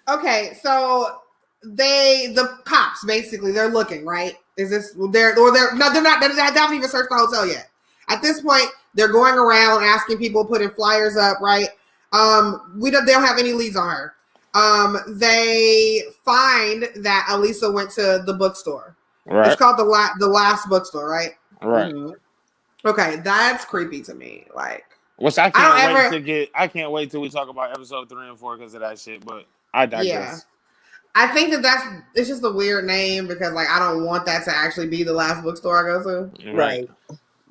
Okay, so the cops basically they're looking, right? Is this they're not they haven't even searched the hotel yet. At this point, they're going around asking people, putting flyers up, right? They don't have any leads on her. They find that Elisa went to the bookstore. Right. It's called the last bookstore, right? Right. Mm-hmm. Okay, that's creepy to me. Like, which I can't wait till we talk about episode 3 and 4 because of that shit. But I digress. Yeah. I think it's just a weird name because like I don't want that to actually be the last bookstore I go to. Right.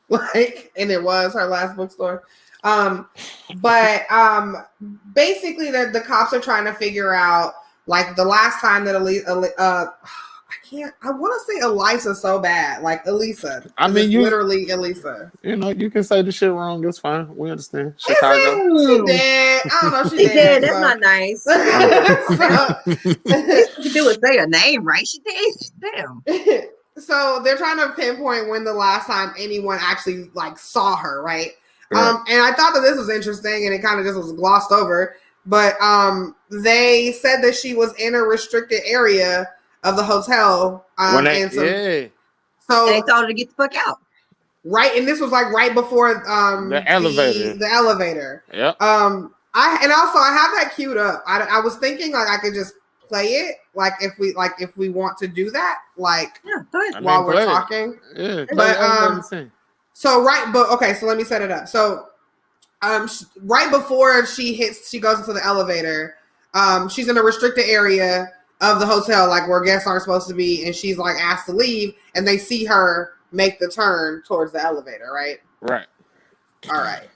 Like, and it was her last bookstore. But basically the cops are trying to figure out like the last time that I want to say Elisa so bad, like Elisa. I mean, literally Elisa. You know, you can say the shit wrong. It's fine. We understand. Chicago. She did. I don't know. She did. That's not nice. You can do it. Say a name, right? She did. Damn. So they're trying to pinpoint when the last time anyone actually like saw her, right? And I thought that this was interesting, and it kind of just was glossed over. But they said that she was in a restricted area of the hotel. So and they told her to get the fuck out. Right, and this was like right before the elevator. The elevator. Yep. I have that queued up. I was thinking like I could just play it, like if we want to do that, like while we're talking. Yeah, but so let me set it up. So right before she goes into the elevator, she's in a restricted area of the hotel, like where guests aren't supposed to be, and she's like asked to leave, and they see her make the turn towards the elevator, right? Right. All right.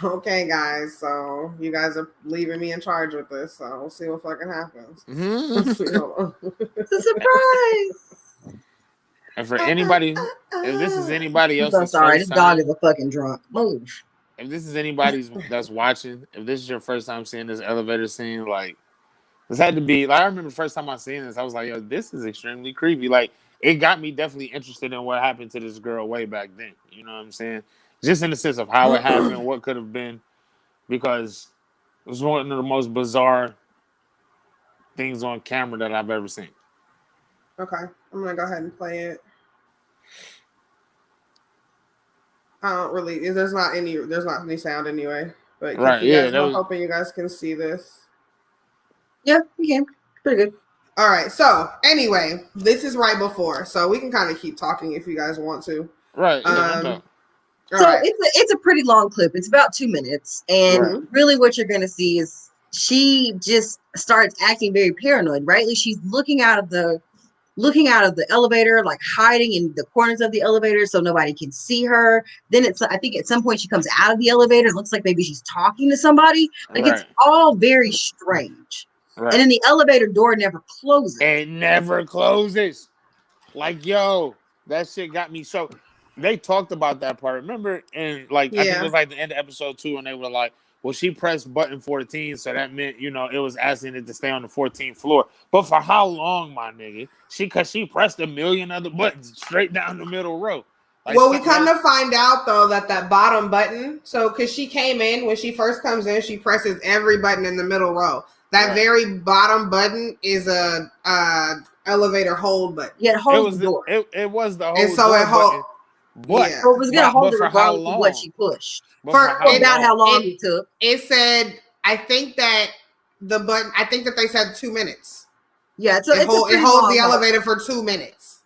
Okay, guys. So you guys are leaving me in charge with this, so we'll see what fucking happens. Mm-hmm. It's a surprise. And for anybody, if this is anybody else, I'm sorry, this dog is a fucking drunk. Move. If this is anybody's that's watching, if this is your first time seeing this elevator scene, like this had to be like I remember the first time I seen this, I was like, yo, this is extremely creepy. Like it got me definitely interested in what happened to this girl way back then. You know what I'm saying? Just in the sense of how it happened, what could have been, because it was one of the most bizarre things on camera that I've ever seen. Okay, I'm gonna go ahead and play it. I don't really. There's not any sound anyway. But right, I'm hoping you guys can see this. Yeah, we can. Pretty good. All right. So anyway, this is right before, so we can kind of keep talking if you guys want to. Right. It's a pretty long clip. It's about 2 minutes, and really, what you're gonna see is she just starts acting very paranoid. Rightly, she's looking out of the elevator, like hiding in the corners of the elevator so nobody can see her. Then I think at some point she comes out of the elevator. It looks like maybe she's talking to somebody. Like it's all very strange. Right. And then the elevator door never closes. It never closes. Like, yo, that shit got me. So they talked about that part. Remember? And like, I think it Yeah. was like the end of episode 2, and they were like, well, she pressed button 14, so that meant, it was asking it to stay on the 14th floor. But for how long, my nigga? Because she pressed a million other buttons straight down the middle row. Like, Well, we something come else. to find out though that bottom button. So, because she came in when she first comes in, she presses every button in the middle row. That Right. very bottom button is a elevator hold button. Yeah, it It holds was the door. it was the whole And so door it hold. button. But Yeah. So it was gonna hold but it for how regardless of what long? she pushed. But for how it- About how long? long it took. It said, I think that the button. I think that they said 2 minutes. Yeah, so It it's a pretty holds long the hold. elevator for 2 minutes.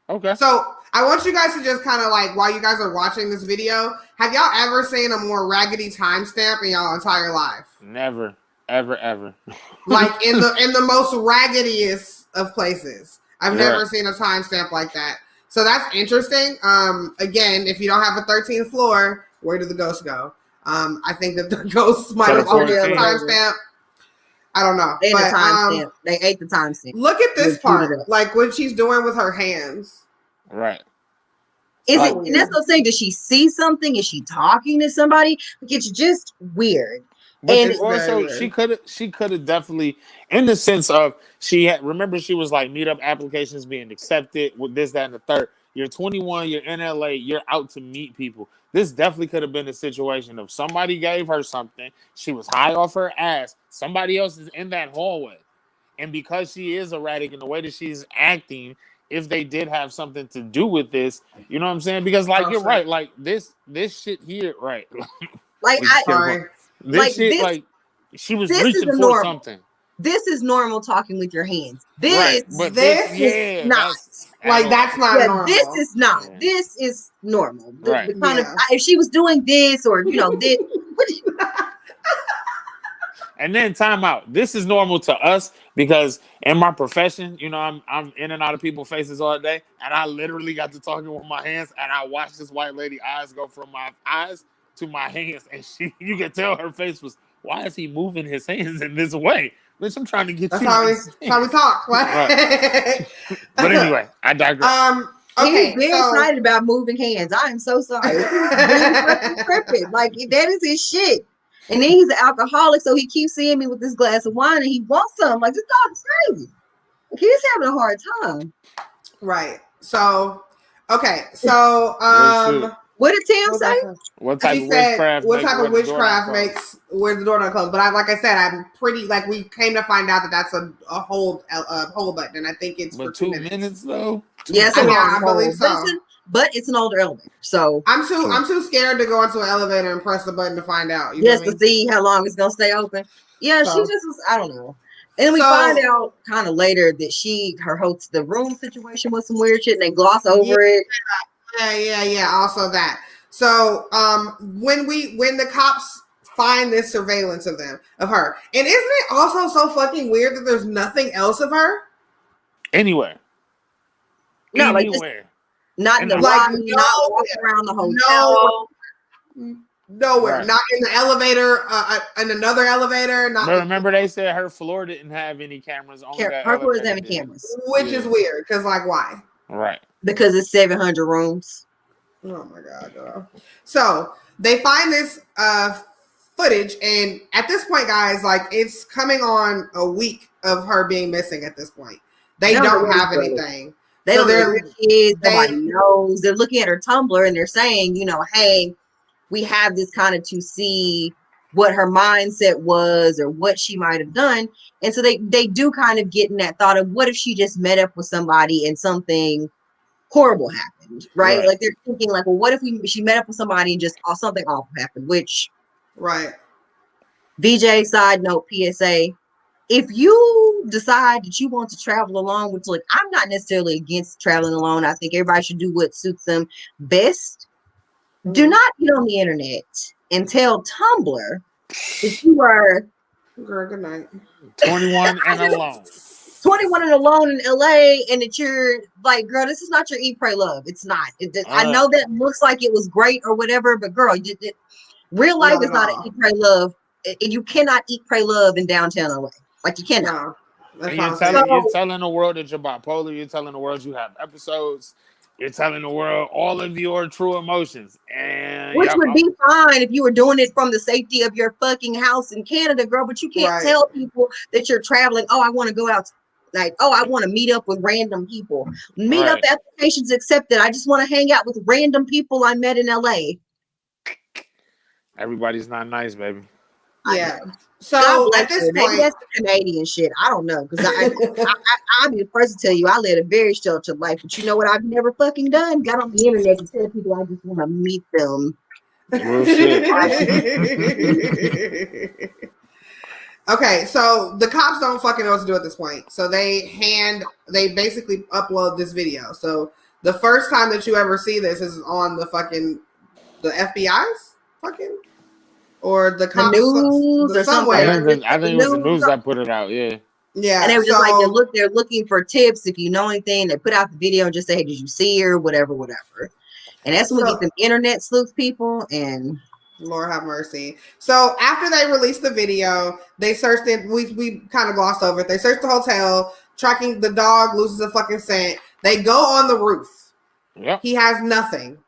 Okay. So I want you guys to just kind of like, while you guys are watching this video, have y'all ever seen a more raggedy timestamp in y'all entire life? Never, ever. Like in the most raggediest of places. I've never Right. seen a timestamp like that. So that's interesting. Again, if you don't have a 13th floor, where do the ghosts go? I think that the ghosts might So have the opened the 14th. timestamp. I don't know. They But had a timestamp. They ate the timestamp. look at this They queued it part. up. Like what she's doing with her hands. Right. Is So it? And that's what I'm saying. Does she see something? Is she talking to somebody? Like, it's just weird. But And you also very she could have definitely, in the sense of, she had, remember, she was like, meetup applications being accepted with this, that, and the third. You're 21, you're in LA, you're out to meet people. This definitely could have been a situation of somebody gave her something, she was high off her ass, somebody else is in that hallway. And because she is erratic in the way that she's acting, if they did have something to do with this, you know what I'm saying? Because like, you're right, like this shit here, right? like We just I kept going. sorry. This like shit, this. like, she was This is reaching a for normal. something. This is normal talking with your hands. Right. This, But this yeah, not. that's Like that's not Yeah, normal. this is not. Yeah. This is normal. Right. The kind of, Yeah. if she was doing this or this, And then time out. This is normal to us because in my profession, I'm in and out of people's faces all day, and I literally got to talking with my hands, and I watched this white lady eyes go from my eyes to my hands, and you could tell her face was, why is he moving his hands in this way? Bitch, I'm trying to get That's you. how we talk. Right. But anyway, I digress. Okay. he's very So excited about moving hands. I am so sorry. He's really fucking tripping. Like, that is his shit. And then he's an alcoholic, so he keeps seeing me with this glass of wine, and he wants some. Like, this dog's crazy. Like, he's having a hard time. right. So okay. So Real shit. What did Tim what say? was that? What type She of said, witchcraft? what make type where of the door witchcraft don't close? makes where the door not closed? But like I said, I'm pretty like we came to find out that that's a hold button, and I think it's for But 2 2 minutes. minutes though. Yeah, it's I a mean, long I believe hold. so. But it's an older elevator, so I'm Sure. too scared to go into an elevator and press the button to find out. You just know to what I mean? see how long it's gonna stay open. Yeah, So- she just was. I don't know. And then we So- find out kind of later that the room situation was some weird shit, and they gloss over it. Yeah. Also that. So when the cops find this surveillance of her, and isn't it also so fucking weird that there's nothing else of her? Anywhere. No, like just Anywhere. not in the Like, lobby, not walking around the hotel. Nowhere. Right. Not in the elevator. In another elevator. Not. But remember, they said her floor didn't have any cameras. Only that Her floor is elevator having did. cameras Which is weird because like why? Right. because it's 700 rooms. Oh my god, girl. So they find this footage, and at this point, guys, like it's coming on a week of her being missing. At this point, they don't have anything. They So don't know who she is. Nobody they- knows. They're looking at her Tumblr and they're saying, hey, we have this kind of to see what her mindset was or what she might have done. And so they do kind of get in that thought of what if she just met up with somebody and something horrible happened, right? Like they're thinking like, well, what if she met up with somebody and just something awful happened, which right. VJ side note PSA, if you decide that you want to travel alone, which like I'm not necessarily against traveling alone. I think everybody should do what suits them best. Do not get on the internet and tell Tumblr if you are Girl, good night. 21 and alone. 21 and alone in LA, and that you're like, girl, this is not your eat, pray, love. It's not. I know that looks like it was great or whatever, but girl, real life is not an eat, pray, love. And you cannot eat, pray, love in downtown LA. Like you cannot. That's And what I'm saying. you're telling the world that you're bipolar. You're telling the world you have episodes. You're telling the world all of your true emotions. And Which yep, would be fine if you were doing it from the safety of your fucking house in Canada, girl. But you can't Right. tell people that you're traveling. Oh, I want to go out. Like, oh, I want to meet up with random people. Meetup right. applications accepted. I just want to hang out with random people I met in LA. Everybody's not nice, baby. Yeah. God So bless at this you. Maybe point, that's the Canadian shit. I don't know. Because I'll be the first to tell you I led a very sheltered life. But you know what I've never fucking done? Got on the internet and tell people I just want to meet them. Real shit. okay, so the cops don't fucking know what to do at this point. So they basically upload this video. So the first time that you ever see this is on the FBI's fucking or the cops news or somewhere. I think it was the news that put it out. Yeah. Yeah. And they were just like, they're looking for tips. If you know anything, they put out the video and just say, hey, did you see her? Whatever. And that's when we get them internet sleuth people. And Lord have mercy. So after they released the video, they searched it. We kind of glossed over it. They searched the hotel, tracking the dog loses a fucking scent. They go on the roof. Yep. He has nothing.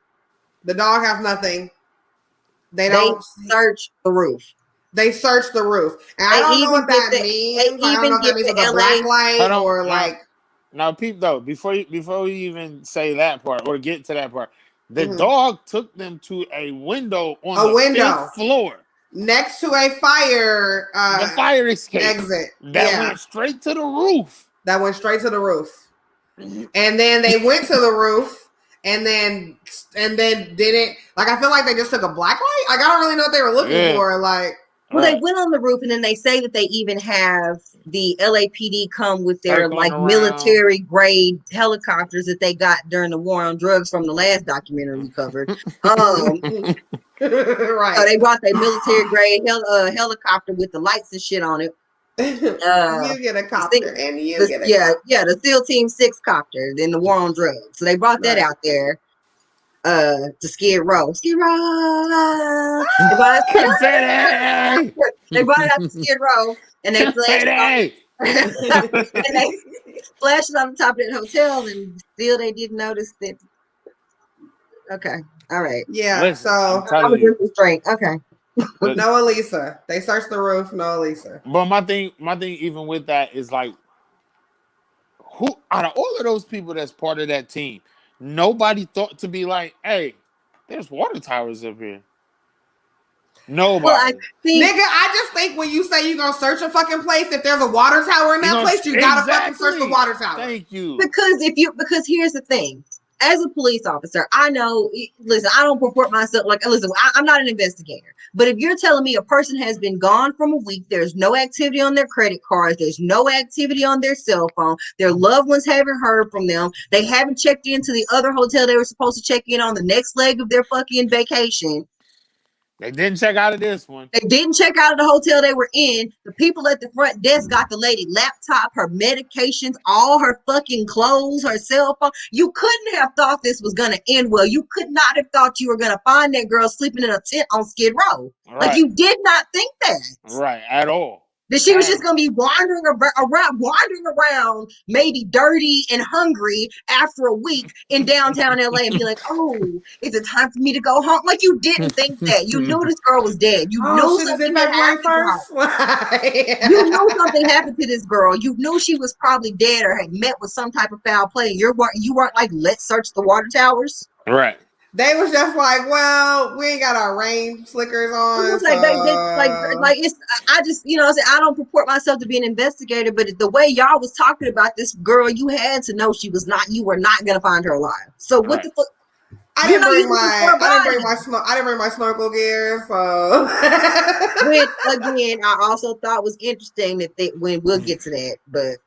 The dog has nothing. They search the roof. They search the roof. And I don't know what that means. I don't know if that means like a black light or like. Now, peep though, before we even say that part or get to that part, the dog took them to a window on the 5th floor. Next to a fire. The fire escape. Exit. That went straight to the roof. And then they went to the roof. And then didn't, like, I feel like they just took a black light. Like, I don't really know what they were looking for. Like, well, they went on the roof, and then they say that they even have the LAPD come with their military grade helicopters that they got during the war on drugs from the last documentary we covered. Right. So they brought their military grade helicopter with the lights and shit on it. You get a copter, and you get a the SEAL Team 6 copter in the war on drugs. So they brought that out there to Skid Row. Skid Row. They brought it out to Skid Row, and they flashed it on the top of that hotel, and still they didn't notice that. Okay, all right. Yeah. Listen, so I was just restrained. Okay. No Elisa. They searched the roof. No Elisa. But my thing, even with that is like, who out of all of those people that's part of that team, nobody thought to be like, hey, there's water towers up here. Nobody. Well, I just think when you say you're gonna search a fucking place, if there's a water tower in that place, you gotta fucking search the water tower. Thank you. Because here's the thing. As a police officer, I know, listen, I don't purport myself like, listen, I'm not an investigator. But if you're telling me a person has been gone from a week, there's no activity on their credit cards, there's no activity on their cell phone, their loved ones haven't heard from them, they haven't checked into the other hotel they were supposed to check in on the next leg of their fucking vacation. They didn't check out of this one. They didn't check out of the hotel they were in. The people at the front desk got the lady laptop, her medications, all her fucking clothes, her cell phone. You couldn't have thought this was going to end well. You could not have thought you were going to find that girl sleeping in a tent on Skid Row. Right. Like, you did not think that. Right, at all. That she was just going to be wandering around, maybe dirty and hungry after a week in downtown LA and be like, oh, is it time for me to go home? Like, you didn't think that. You knew this girl was dead. You knew something happened to her. You knew something happened to this girl. You knew she was probably dead or had met with some type of foul play. You weren't like, let's search the water towers. Right. They was just like, well, we ain't got our rain slickers on. It's like, it's. I just, I don't purport myself to be an investigator, but the way y'all was talking about this girl, you had to know you were not gonna find her alive. So what the fuck? I didn't bring my snorkel gear, so. Which again, I also thought was interesting we'll get to that, but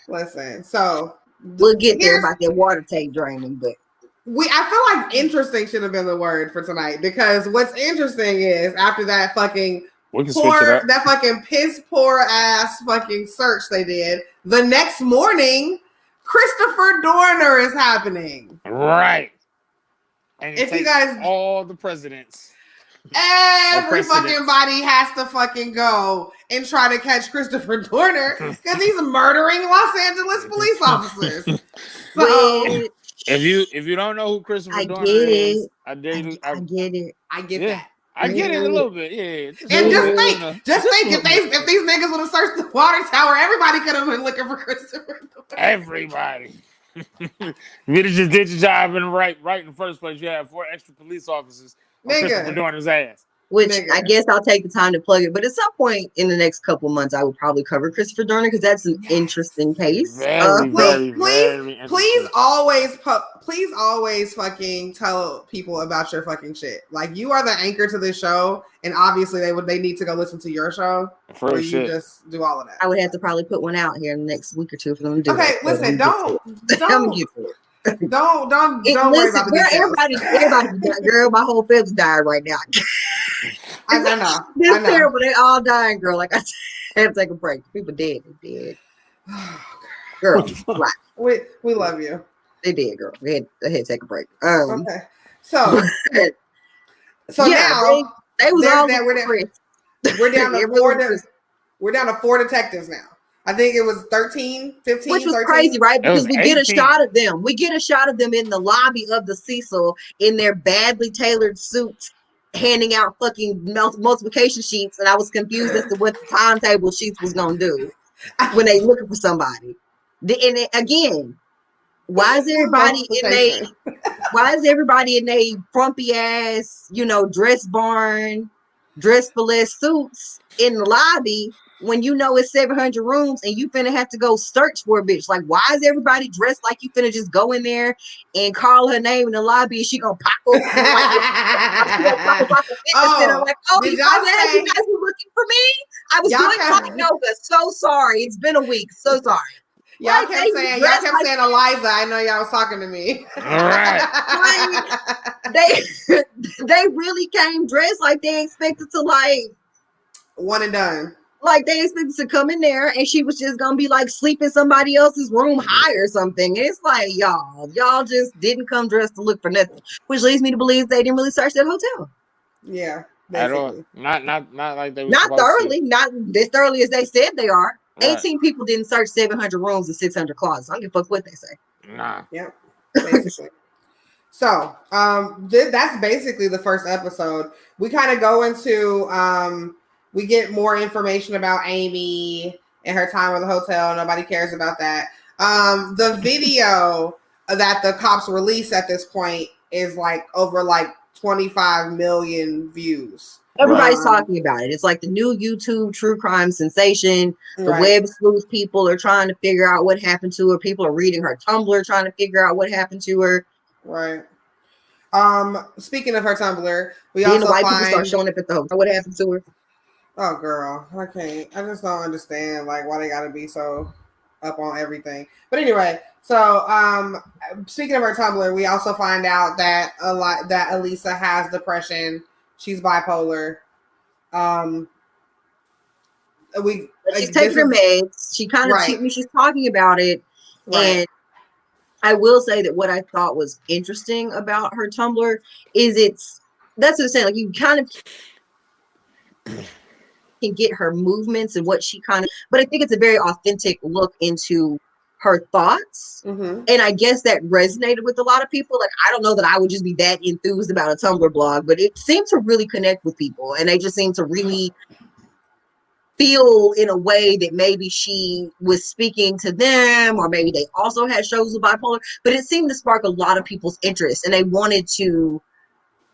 listen, so we'll get there about that water tank draining, but. I feel like interesting should have been the word for tonight, because what's interesting is after that fucking piss poor ass fucking search they did, the next morning Christopher Dorner is happening. Right. And if you guys all the presidents. Every precedence. fucking body has to fucking go and try to catch Christopher Dorner because he's murdering Los Angeles police officers. So Which if you don't know who Christopher I Dorner get is, it. I get it. I get yeah, that. I get it a Mhm. little bit. Yeah, just a And little just bit. Mhm. You think, know, just just a think little bit. if these niggas would have searched the water tower, everybody could have been looking for Christopher Dorner. Everybody. If you just did your job and right in the first place, you had 4 extra police officers on Christopher Nigga. Dorner's ass. Which I Nigga. guess I'll take the time to plug it. But at some point in the next couple months, I would probably cover Christopher Dorner because that's an Yes. interesting case. Very, Please, very, please, very please interesting. always fucking tell people about your fucking shit. Like you are the anchor to this show, and obviously they need to go listen to your show For where you shit. just do all of that. I would have to probably put one out here in the next week or two for them to do Okay, that. But listen, I'm gonna get to it. I'm gonna get to it. don't worry Listen, about the girl, details. everybody died. Girl, my whole family's dying right now. I know. It's terrible. They all dying, girl. Like I said, I had to take a break. People dead. They dead. Girl, like, we love you. they did, girl. I had to take a break. Okay, so yeah, now they was all we're down to four. We're down to 4 detectives now. I think it was 13, 15, Which was 13. crazy, right? Because we get a 18. shot of them. We get a shot of them in the lobby of the Cecil in their badly tailored suits, handing out fucking multiplication sheets, and I was confused as to what the timetable sheets was gonna do when they looking for somebody. And again, why is everybody in a frumpy ass, dress barn, dress for less suits in the lobby when you know it's 700 rooms and you finna have to go search for a bitch? Like, why is everybody dressed like you finna just go in there and call her name in the lobby and she gonna pop up like she gonna pop up the fitness center? Like, did you y'all guys say were looking for me? I was doing hot yoga. So sorry. It's been a week. So sorry. y'all kept saying Eliza. I know y'all was talking to me. All right. They really came dressed like they expected to one and done. Like they expected to come in there and she was just gonna be like sleep in somebody else's room high or something. And it's like y'all just didn't come dressed to look for nothing, which leads me to believe they didn't really search that hotel. Yeah, At all. basically. Not like they were Not supposed thoroughly, to. not as thoroughly as they said they are. Right. 18 people didn't search 700 rooms and 600 closets. I don't give a fuck what they say. Nah. Yep, basically. So, that's basically the first episode. We kind of go into, we get more information about Amy and her time at the hotel. Nobody cares about that. The video that the cops release at this point is like over like 25 million views. Everybody's talking about it. It's like the new YouTube true crime sensation. The web sleuth people are trying to figure out what happened to her. People are reading her Tumblr trying to figure out what happened to her. Right. Speaking of her Tumblr, we also also people start showing up at the hotel. What happened to her? Oh, girl, I can't. I just don't understand like why they got to be so up on everything. But anyway, so speaking of her Tumblr, we also find out that Elisa has depression. She's bipolar. She's taking her meds. She kind of she's talking about it, and I will say that what I thought was interesting about her Tumblr is that's what I'm saying. Like you kind of can get her movements and what she but I think it's a very authentic look into her thoughts. Mm-hmm. And I guess that resonated with a lot of people. Like, I don't know that I would just be that enthused about a Tumblr blog, but it seemed to really connect with people. And they just seemed to really feel in a way that maybe she was speaking to them, or maybe they also had shows with bipolar, but it seemed to spark a lot of people's interest and they wanted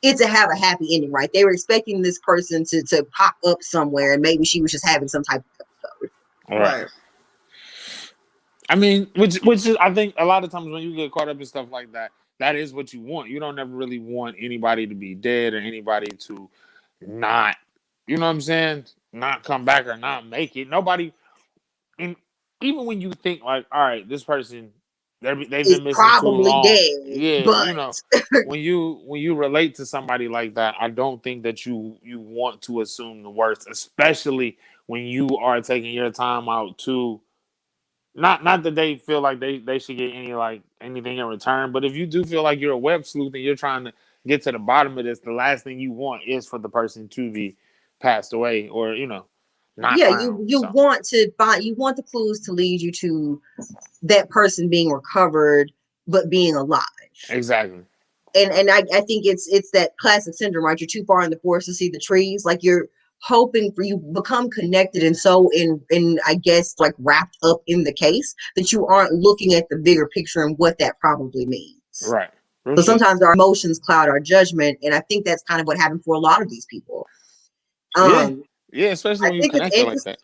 it to have a happy ending, right? They were expecting this person to pop up somewhere and maybe she was just having some type of episode. Right. I mean, which is, I think a lot of times when you get caught up in stuff like that, that is what you want. You don't ever really want anybody to be dead or anybody to not, you know what I'm saying, not come back or not make it. Nobody, and even when you think like, all right, this person, they've been missing too long. Dead, but you know, when you relate to somebody like that, I don't think that you want to assume the worst, especially when you are taking your time out to. Not that they feel like they should get anything in return, but if you do feel like you're a web sleuth and you're trying to get to the bottom of this, the last thing you want is for the person to be passed away or not Yeah, found. you So want to find, you want the clues to lead you to that person being recovered but being alive. exactly. And I think it's that classic syndrome, right? You're too far in the forest to see the trees. Like you're hoping for, you become connected and so in I guess like wrapped up in the case that you aren't looking at the bigger picture and what that probably means. Right. Real So shit. sometimes our emotions cloud our judgment, and I think that's kind of what happened for a lot of these people. Yeah. Um, Yeah, especially I when you think it's connect it like interesting. that.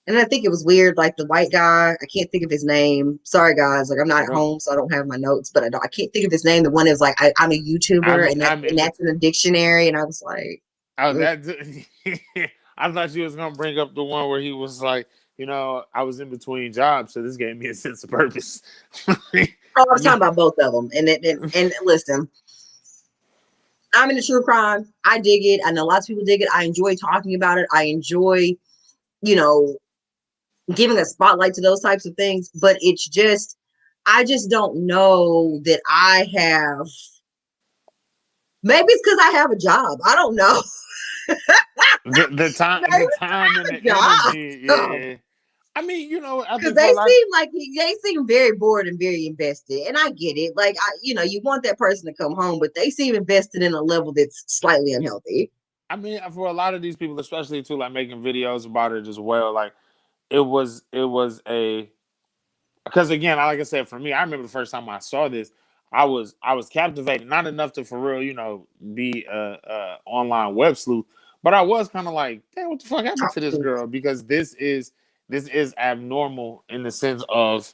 And I think it was weird, like the white guy. I can't think of his name. Sorry, guys. Like I'm not at Bro, home, so I don't have my notes. But I can't think of his name. The one is like, I'm a I YouTuber, mean, and I mean, that's in the dictionary. And I was like, oh, ugh. that. I thought you was gonna bring up the one where he was like, I was in between jobs, so this gave me a sense of purpose. Oh, I was talking about both of them. And listen, I'm into true crime. I dig it. I know lots of people dig it. I enjoy talking about it. I enjoy, you know, giving a spotlight to those types of things. But it's just, I just don't know that I have. Maybe it's because I have a job. I don't know. The Maybe time and I the have a energy, job. yeah. I mean, I Because think for a lot. they seem very bored and very invested, and I get it. Like you want that person to come home, but they seem invested in a level that's slightly unhealthy. I mean, for a lot of these people, especially too, like making videos about it as well. Like it was a because again, like I said, for me, I remember the first time I saw this, I was captivated, not enough to for real, be a online web sleuth, but I was kind of like, damn, what the fuck happened to this girl? Because this is abnormal in the sense of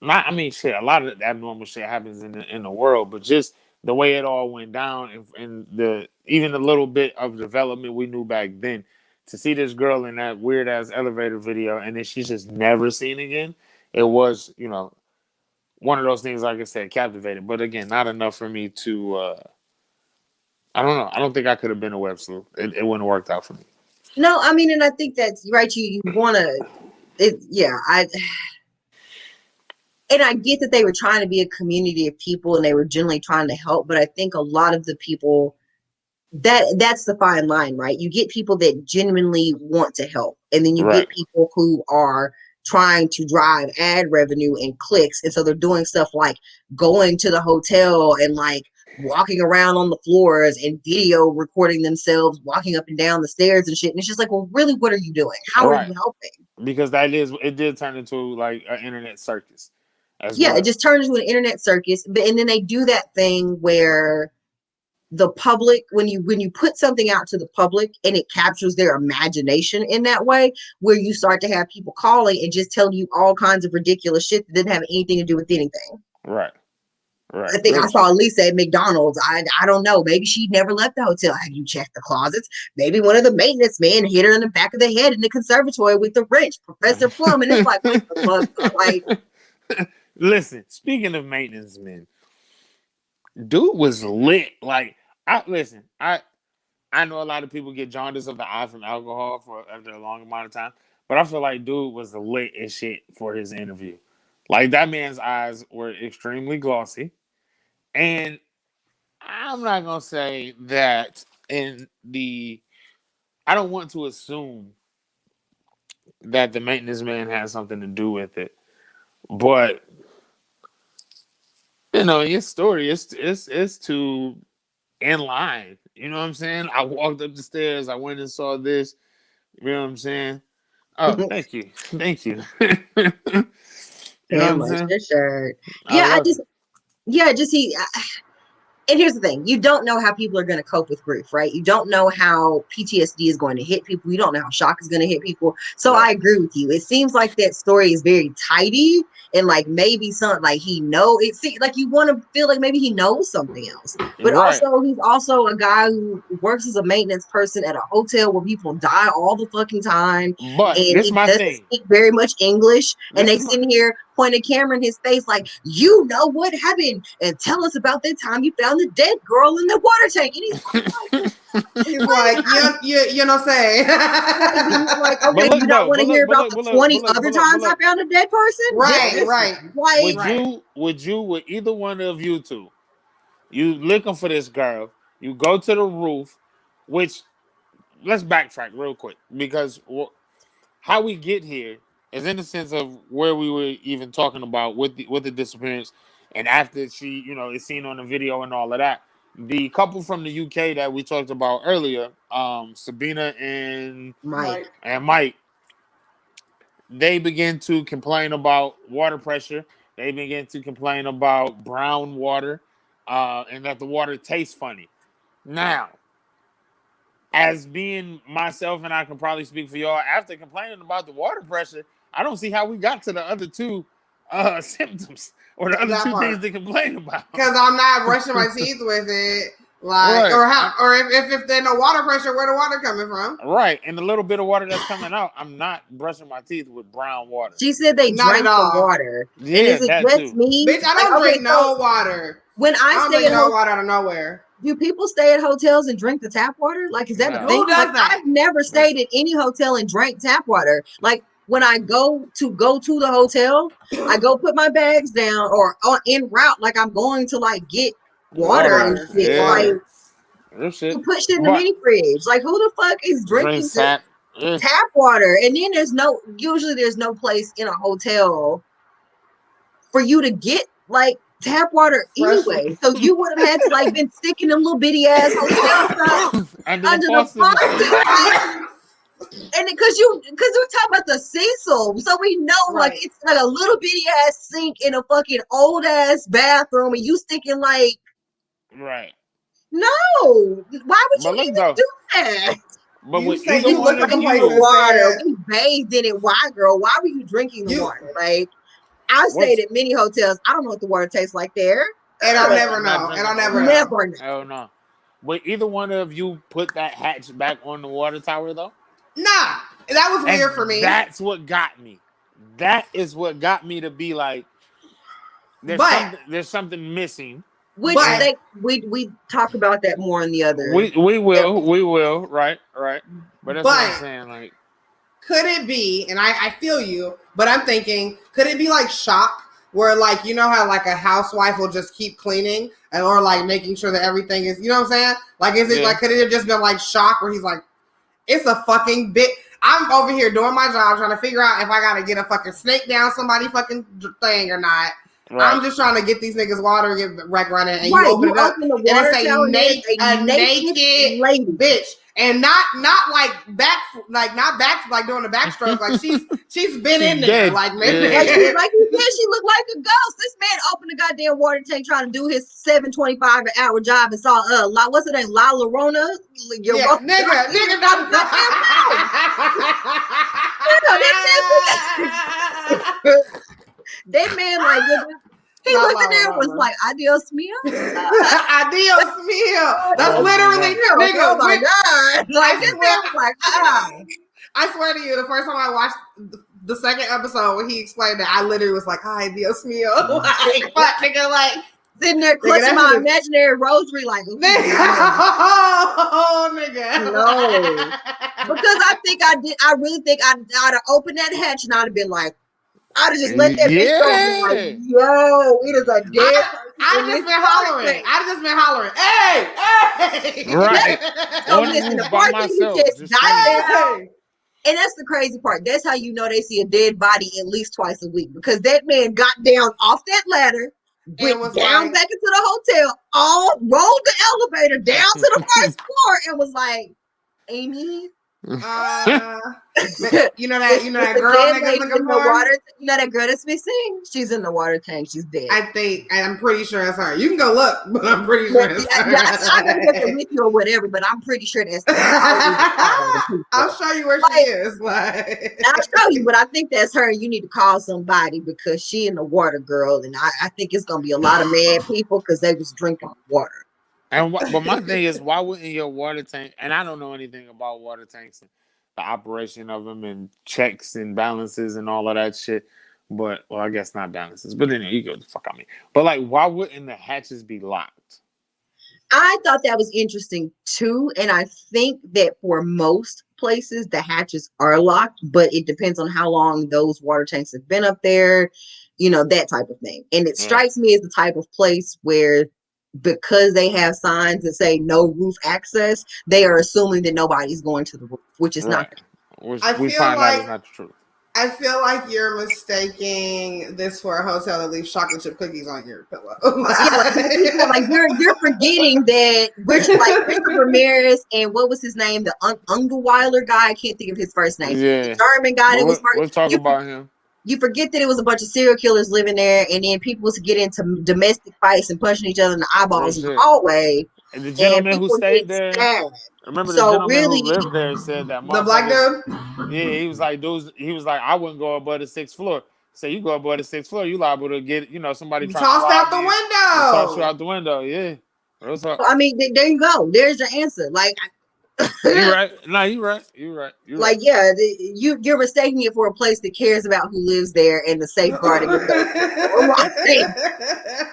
not. I mean, shit, a lot of abnormal shit happens in the world, but just the way it all went down and the even the little bit of development we knew back then. To see this girl in that weird ass elevator video and then she's just never seen again, it was, one of those things, like I said, captivating. But again, not enough for me to. I don't know. I don't think I could have been a web sleuth. It wouldn't have worked out for me. No, I mean, and I think that's right. You want to, yeah. I get that they were trying to be a community of people and they were generally trying to help, but I think a lot of the people that's the fine line, right? You get people that genuinely want to help, and then you Right. get people who are trying to drive ad revenue and clicks, and so they're doing stuff like going to the hotel and like walking around on the floors and video recording themselves walking up and down the stairs and shit. And it's just like, well, really, what are you doing? How are you Right. helping? Because it did turn into like an internet circus as Yeah, it well. just turns into an internet circus. But and then they do that thing where the public, when you put something out to the public and it captures their imagination in that way, where you start to have people calling and just telling you all kinds of ridiculous shit that didn't have anything to do with anything. Right. Right. I think Real I saw shit. Lisa at McDonald's. I don't know. Maybe she never left the hotel. Have you checked the closets? Maybe one of the maintenance men hit her in the back of the head in the conservatory with the wrench, Professor Plum. And it's like, what the fuck? Like, Listen, speaking of maintenance men, dude was lit. Like, I know a lot of people get jaundice of the eye from alcohol for after a long amount of time, but I feel like dude was lit as shit for his interview. Like that man's eyes were extremely glossy, and I'm not gonna say that in the. I don't want to assume that the maintenance man has something to do with it, but his story is to in line. You know what I'm saying? I walked up the stairs. I went and saw this. You know what I'm saying? Oh, thank you, thank you. You know what damn I'm much saying? your shirt. I Yeah, love it. just he. And here's the thing, you don't know how people are going to cope with grief, right? You don't know how PTSD is going to hit people. You don't know how shock is going to hit people. So Right, I agree with you. It seems like that story is very tidy and like maybe something like it seems like you want to feel like maybe he knows something else. But right. also he's also a guy who works as a maintenance person at a hotel where people die all the fucking time. But And this is he my doesn't thing. speak very much English. And This they is my sit here, point a camera in his face like, you know what happened, and tell us about that time you found the dead girl in the water tank. And he's like, He's like, you know, say. like, but okay, you look don't though. want But to hear look. But about look. the But look. 20 But look. other But look. But times I look. found a dead person? Right, Listen. right, Like, Would right. you? Would either one of you two You looking for this girl. You go to the roof, which let's backtrack real quick because how we get here is in the sense of where we were even talking about with the disappearance, and after she, is seen on the video and all of that. The couple from the UK that we talked about earlier, Sabina Mike. and Mike, they begin to complain about water pressure. They begin to complain about brown water, and that the water tastes funny. Now, as being myself, and I can probably speak for y'all, after complaining about the water pressure, I don't see how we got to the other two symptoms or the other That two part. things to complain about. Because I'm not brushing my teeth with it. Like, Right. or if there's no water pressure, where the water coming from? Right. And the little bit of water that's coming out, I'm not brushing my teeth with brown water. She said they Not drank at the all. water. Yeah, and is it that just too. me? Bitch, I don't drink no water. When I don't stay drink at no water out of nowhere. do people stay at hotels and drink the tap water? Like, is that No. a thing? Who does Like, that? I've never stayed at any hotel and drank tap water. Like, when I go to the hotel, I go put my bags down or en route, like I'm going to like get water and Water. shit. Yeah. Like, Real shit. you put shit in the But mini fridge. Like, who the fuck is drinking drink tap. tap water? And then there's no place in a hotel for you to get like tap water anyway. So you would have had to like been sticking them little bitty ass hotel stuff Under under the faucet. And because we're talking about the Cecil, so we know like it's like a little bitty ass sink in a fucking old ass bathroom, and you sticking like right. No, why would you even do that? But You with say either you one look of like a place you, that water, said- we bathed in it. Why, girl? Why were you drinking the water? Like, I stayed at many hotels. I don't know what the water tastes like there. And I'll never know. And I'll never know. Hell no. But either one of you put that hatch back on the water tower though? Nah. That was weird for me. That's what got me. That is what got me to be like, there's something missing. Which we talk about that more in the other. We will, right. But that's what I'm saying. Like, could it be? And I feel you, but I'm thinking, could it be like shock, where like you know how like a housewife will just keep cleaning or like making sure that everything is, you know what I'm saying? Like, is it like could it have just been like shock where he's like, it's a fucking bit. I'm over here doing my job trying to figure out if I gotta get a fucking snake down somebody fucking thing or not. Right. I'm just trying to get these niggas water, get wreck running, and you open it up, and it's a naked lady, bitch, and not like doing the backstroke, like she's been in there, like man, like you said, she looked like a ghost. This man opened the goddamn water tank trying to do his $7.25 an hour job and saw what's her name, La Llorona, nigga, that man like. He looked in there and was like, adios mio. Adios mio. That's literally, nigga. Oh my God. Like, this man was like, I swear to you, the first time I watched the second episode when he explained that, I literally was like, adios mio. Like, fuck, nigga, like. Sitting there clutching my imaginary rosary, like, oh, nigga. No. Because I really think I'd have opened that hatch and I'd have been like, I'd have just let that bitch go and be like, yo, it is a dead I'd just been hollering. Hey! Right. So listen, the part that he just died down, and that's the crazy part. That's how you know they see a dead body at least twice a week. Because that man got down off that ladder, went down back into the hotel, rolled the elevator down to the first floor, and was like, Amy, you know that girl nigga looking for water. You know that girl that's missing? She's in the water tank. She's dead. I'm pretty sure it's her. You can go look, but I'm pretty sure it's her. I'm gonna get the with you or whatever, but I'm pretty sure that's her. I'll show you where she is. I'll show you, but I think that's her. You need to call somebody because she in the water, girl, and I think it's gonna be a lot of mad people because they was drinking water. But my thing is, why wouldn't your water tank? And I don't know anything about water tanks and the operation of them and checks and balances and all of that shit. But I guess not balances. But then you go the fuck on me. But like, why wouldn't the hatches be locked? I thought that was interesting too, and I think that for most places the hatches are locked, but it depends on how long those water tanks have been up there. You know, that type of thing. And it strikes me as the type of place where because they have signs that say no roof access, they are assuming that nobody's going to the roof, which is not. Right. Which I we feel find out like is not the truth. I feel like you're mistaking this for a hotel that leaves chocolate chip cookies on your pillow. Yeah, like you're forgetting that Richard Ramirez and what was his name, the Ungerweiler guy. I can't think of his first name. The Yeah. German guy But that was we'll talk you about him. you forget that it was a bunch of serial killers living there, and then people was get into domestic fights and punching each other in the Real eyeballs in the shit. hallway, And the and gentleman who people stayed get there, stabbed. remember the So gentleman who really, lived there said that The black motherfuckers. dude? Yeah, he was like, dudes. He was like, I wouldn't go above the 6th floor. Say you go above the 6th floor, you liable to get, somebody trying to Tossed out rob the you and toss you window. out the window. Yeah, real talk. I mean, there you go. There's your answer. Like, You right? No, you right. You right. You like, right. yeah, you're mistaking it for a place that cares about who lives there and the safeguarding of those people. Right?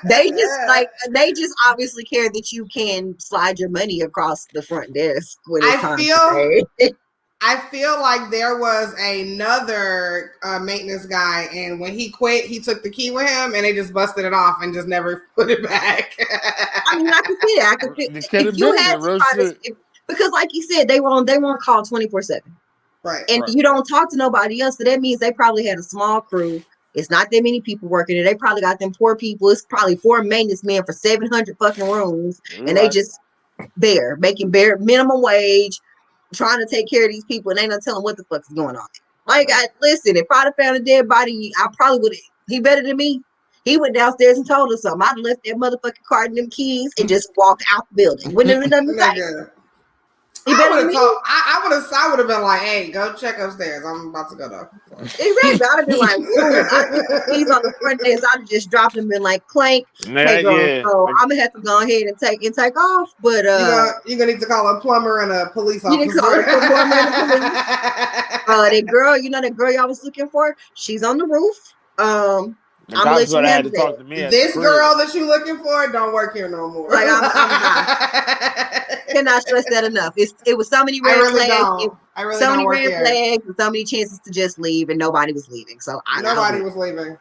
They just obviously care that you can slide your money across the front desk when it's time to pay. I feel like there was another maintenance guy, and when he quit, he took the key with him, and they just busted it off and just never put it back. I mean, I can see that. I can see It could if have you been had there, to real try shit. to, because like you said, they were on call 24/7, Right. and Right. you don't talk to nobody else. So that means they probably had a small crew. It's not that many people working there. They probably got them poor people. It's probably 4 maintenance men for 700 fucking rooms, You're and they right. just there making bare minimum wage, trying to take care of these people, and they not telling what the fuck is going on. Like, listen, if I'd have found a dead body, I probably would. He better than me. He went downstairs and told us something. I'd left that motherfucking card and them keys and just walked out the building. Wouldn't have been nothing to say. He better than me. I would have been like, hey, go check upstairs. I'm about to go though. Exactly. I'd have been like, boom. I'd have put the keys on the front desk. I'd have just dropped them in like clank. Hey girl, so I'm gonna have to go ahead and take off. But you're gonna need to call a plumber and a police officer. You didn't call a plumber and a police. That girl, that girl y'all was looking for, she's on the roof. I'm gonna let you handle talk to me. This girl that you looking for don't work here no more. Like I'm cannot stress that enough. It was so many red flags. So many red flags and so many chances to just leave, and nobody was leaving. So nobody was leaving.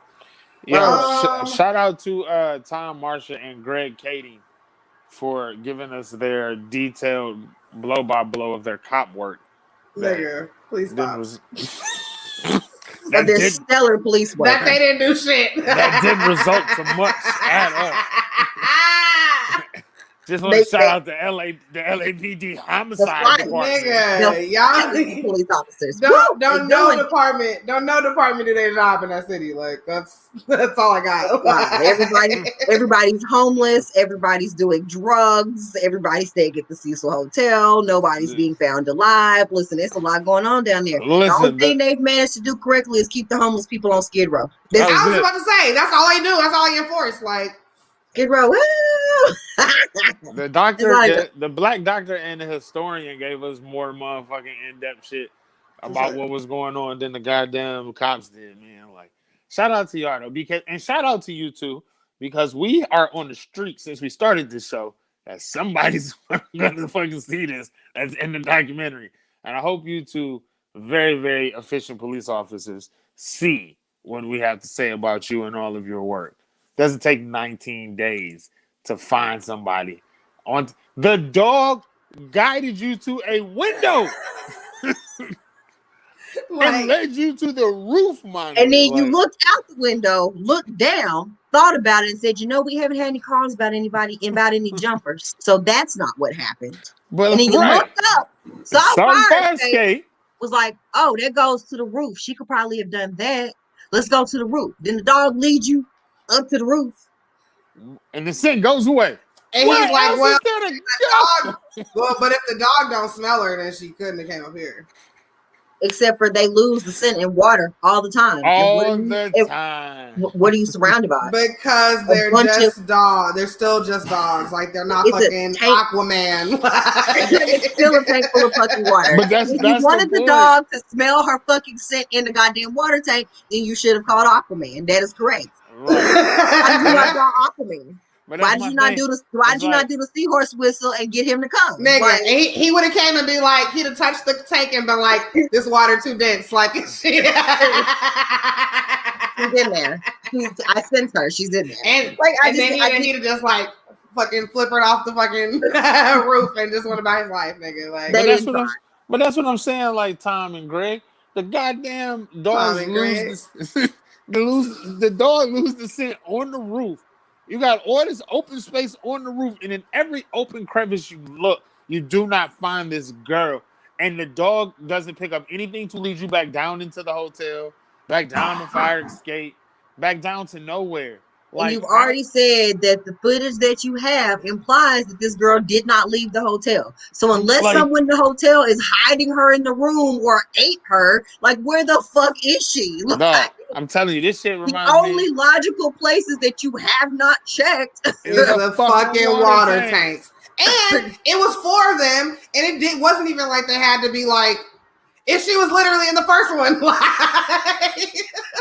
Yo, shout out to Tom Marsha and Greg Kading for giving us their detailed blow by blow of their cop work. Nigga, please stop. Their stellar police work. That they didn't do shit. That didn't result to much at all. Just want to shout out the LAPD homicide department. Nigga, y'all police officers don't know department do their job in that city. Like that's all I got. Wow. Everybody's homeless. Everybody's doing drugs. Everybody's staying at the Cecil Hotel. Nobody's being found alive. Listen, there's a lot going on down there. The only thing they've managed to do correctly is keep the homeless people on Skid Row. I was about to say that's all they do. That's all they enforce. Like. Skid Row. The doctor, the black doctor and the historian gave us more motherfucking in-depth shit about what was going on than the goddamn cops did, man. Like, shout out to y'all though, and shout out to you too, because we are on the street since we started this show. That somebody's gonna fucking see this. That's in the documentary, and I hope you two very, very efficient police officers see what we have to say about you and all of your work. Doesn't take 19 days to find somebody. The dog guided you to a window and led you to the roof, man. And then you looked out the window, looked down, thought about it, and said, we haven't had any calls about any jumpers. So that's not what happened. But and then you looked up, saw fire escape, was like, oh, that goes to the roof. She could probably have done that. Let's go to the roof. Then the dog leads you up to the roof. And the scent goes away. And he's like, well, but if the dog don't smell her, then she couldn't have came up here. Except for they lose the scent in water all the time. What are you surrounded by? Because they're just dogs. They're still just dogs. Like they're not fucking Aquaman. It's still a tank full of fucking water. But if you wanted the dog to smell her fucking scent in the goddamn water tank, then you should have called Aquaman. That is correct. Right. Why did you not call Aquaman? Why did you not do the seahorse whistle and get him to come? Nigga, he would have came and be like, he'd have touched the tank and been like, this water too dense. Like, she's in there. I sense her. She's in there. And then he'd have just like fucking flippered off the fucking roof and just went about his life, nigga. Like, They didn't but that's what I'm saying. Like Tom and Greg, the goddamn Tom dogs and lose Greg. the dog lose the scent on the roof. You got all this open space on the roof, and in every open crevice you look, you do not find this girl. And the dog doesn't pick up anything to lead you back down into the hotel, back down the fire escape, back down to nowhere. And Like you've how? already said that the footage that you have implies that this girl did not leave the hotel. So unless Like someone in the hotel is hiding her in the room or ate her, like where the fuck is she? no, Like, I'm telling you, this shit the reminds me. only logical places that you have not checked. Is The the fucking water tanks. tanks. And it was 4 of them, and wasn't even like they had to be like, if she was literally in the first one,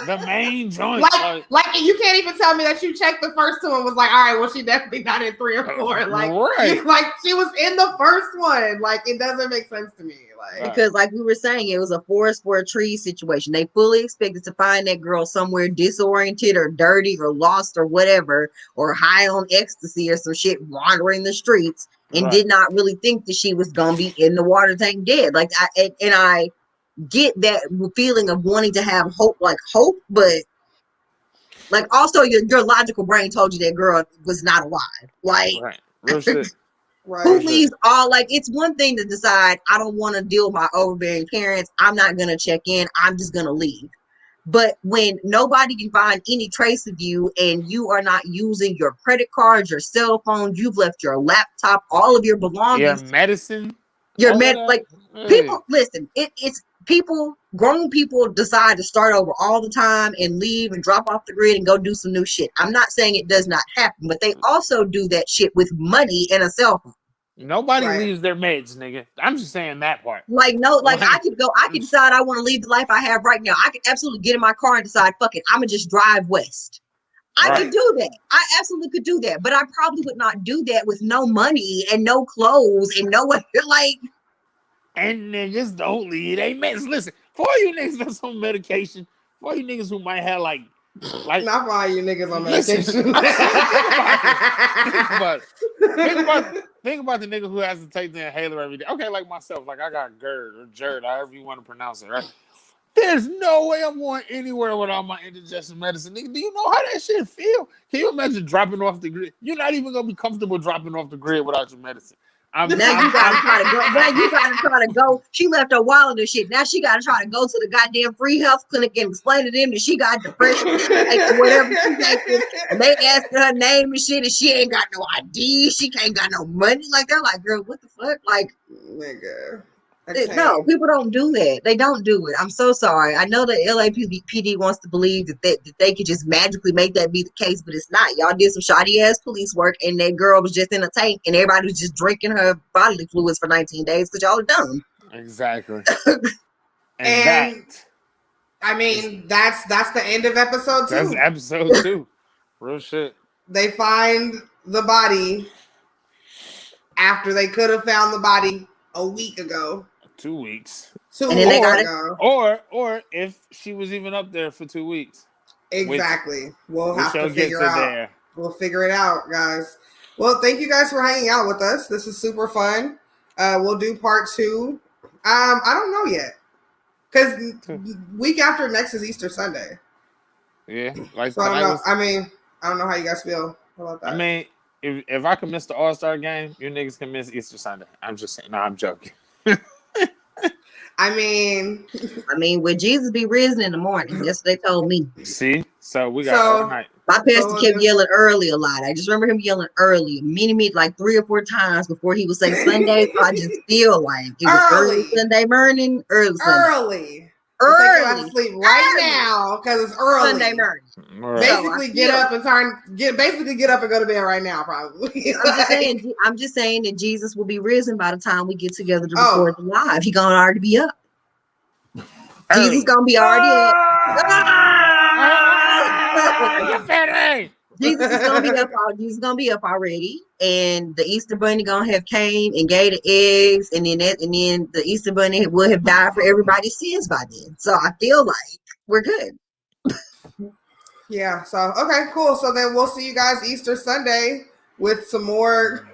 The main joint. like you can't even tell me that you checked the first 2 and was like, all right, well, she definitely not in 3 or 4. Like, right. like she was in the first one. Like, it doesn't make sense to me. Like, Because like we were saying, it was a forest for a tree situation. They fully expected to find that girl somewhere disoriented or dirty or lost or whatever, or high on ecstasy or some shit wandering the streets, and did not really think that she was gonna be in the water tank dead. Like I get that feeling of wanting to have hope, but like also your logical brain told you that girl was not alive. Like, right, real shit. Who leaves all, like, it's one thing to decide I don't want to deal with my overbearing parents. I'm not gonna check in. I'm just gonna leave. But when nobody can find any trace of you and you are not using your credit cards, your cell phone, you've left your laptop, all of your belongings, Your medicine, like people listen, it's people, grown people decide to start over all the time and leave and drop off the grid and go do some new shit. I'm not saying it does not happen, but they also do that shit with money and a cell phone. Nobody leaves their meds, nigga. I'm just saying that part. Like, no, like I could decide I want to leave the life I have right now. I could absolutely get in my car and decide, fuck it, I'm gonna just drive west. I could do that. I absolutely could do that. But I probably would not do that with no money and no clothes and no one, like. And niggas don't leave they meds. Listen, for all you niggas that's on medication, for all you niggas who might have like not for all you niggas on medication. Think about the nigga who has to take the inhaler every day. Okay, like myself, like I got GERD or GERD, however you want to pronounce it, right? There's no way I'm going anywhere without my indigestion medicine. Nigga, do you know how that shit feel? Can you imagine dropping off the grid? You're not even gonna be comfortable dropping off the grid without your medicine. Now you gotta try to go. She left her wallet and shit. Now she gotta try to go to the goddamn free health clinic and explain to them that she got depression, like whatever she taking. And they asking her name and shit, and she ain't got no ID. She can't got no money. Like, they're like, girl, what the fuck? Like, nigga. No, people don't do that. They don't do it. I'm so sorry. I know the LAPD wants to believe that they could just magically make that be the case, but it's not. Y'all did some shoddy ass police work, and that girl was just in a tank, and everybody was just drinking her bodily fluids for 19 days because y'all are dumb. Exactly. and I mean, that's the end of episode 2. That's episode 2. Real shit. They find the body after they could have found the body a week ago. 2 weeks. 2 weeks ago. Or if she was even up there for 2 weeks. Exactly. We'll have to figure out. There. We'll figure it out, guys. Well, thank you guys for hanging out with us. This is super fun. We'll do part 2. I don't know yet. Because week after next is Easter Sunday. Yeah. Like, so I don't know. I don't know how you guys feel about that. I mean, if I can miss the All-Star game, you niggas can miss Easter Sunday. I'm just saying. No, I'm joking. I mean, would Jesus be risen in the morning? That's what they told me. See? So we got all night. My pastor kept yelling early a lot. I just remember him yelling early, many, like 3 or 4 times before he would say Sunday. I just feel like it was early Sunday morning, early Sunday. Early. So sleep right now because it's early. Sunday morning. Right. Basically, get up and go to bed right now. Probably. I'm just saying that Jesus will be risen by the time we get together to record the live. He gonna already be up. Jesus gonna be already up. Jesus is gonna be up. Jesus gonna be up already, and the Easter Bunny gonna have came and gave the eggs, and then the Easter Bunny will have died for everybody's sins by then. So I feel like we're good. Yeah. So okay, cool. So then we'll see you guys Easter Sunday. with some more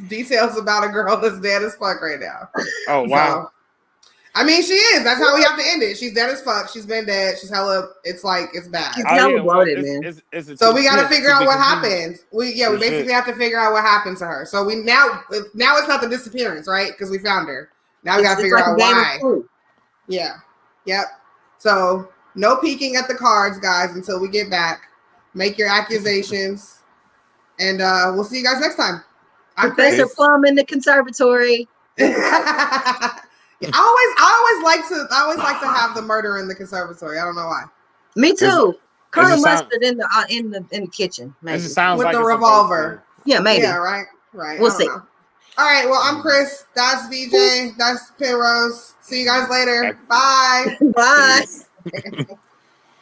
details about a girl that's dead as fuck right now. Oh wow. So, I mean, she is. That's how we have to end it. She's dead as fuck. She's been dead. She's hella. It's like it's bad. She's Oh hella yeah. Well, bloated, man. it's So we got to figure out what happened. happened. We For basically sure. have to figure out what happened to her. So we now it's not the disappearance, right? Because we found her. Now we got to It's figure like out a game why. of Clue. Yeah. Yep. So no peeking at the cards, guys, until we get back. Make your accusations, and we'll see you guys next time. I'm Professor Chris. Plum in the conservatory. Yeah, I always like to have the murder in the conservatory. I don't know why. Me too. Colonel sound- Mustard in the kitchen, maybe. It just sounds With like the it's revolver. Yeah, maybe. Yeah, right. We'll I don't see. know. All right. Well, I'm Chris. That's VJ. That's Penrose. See you guys later. Bye. Bye. supposed to.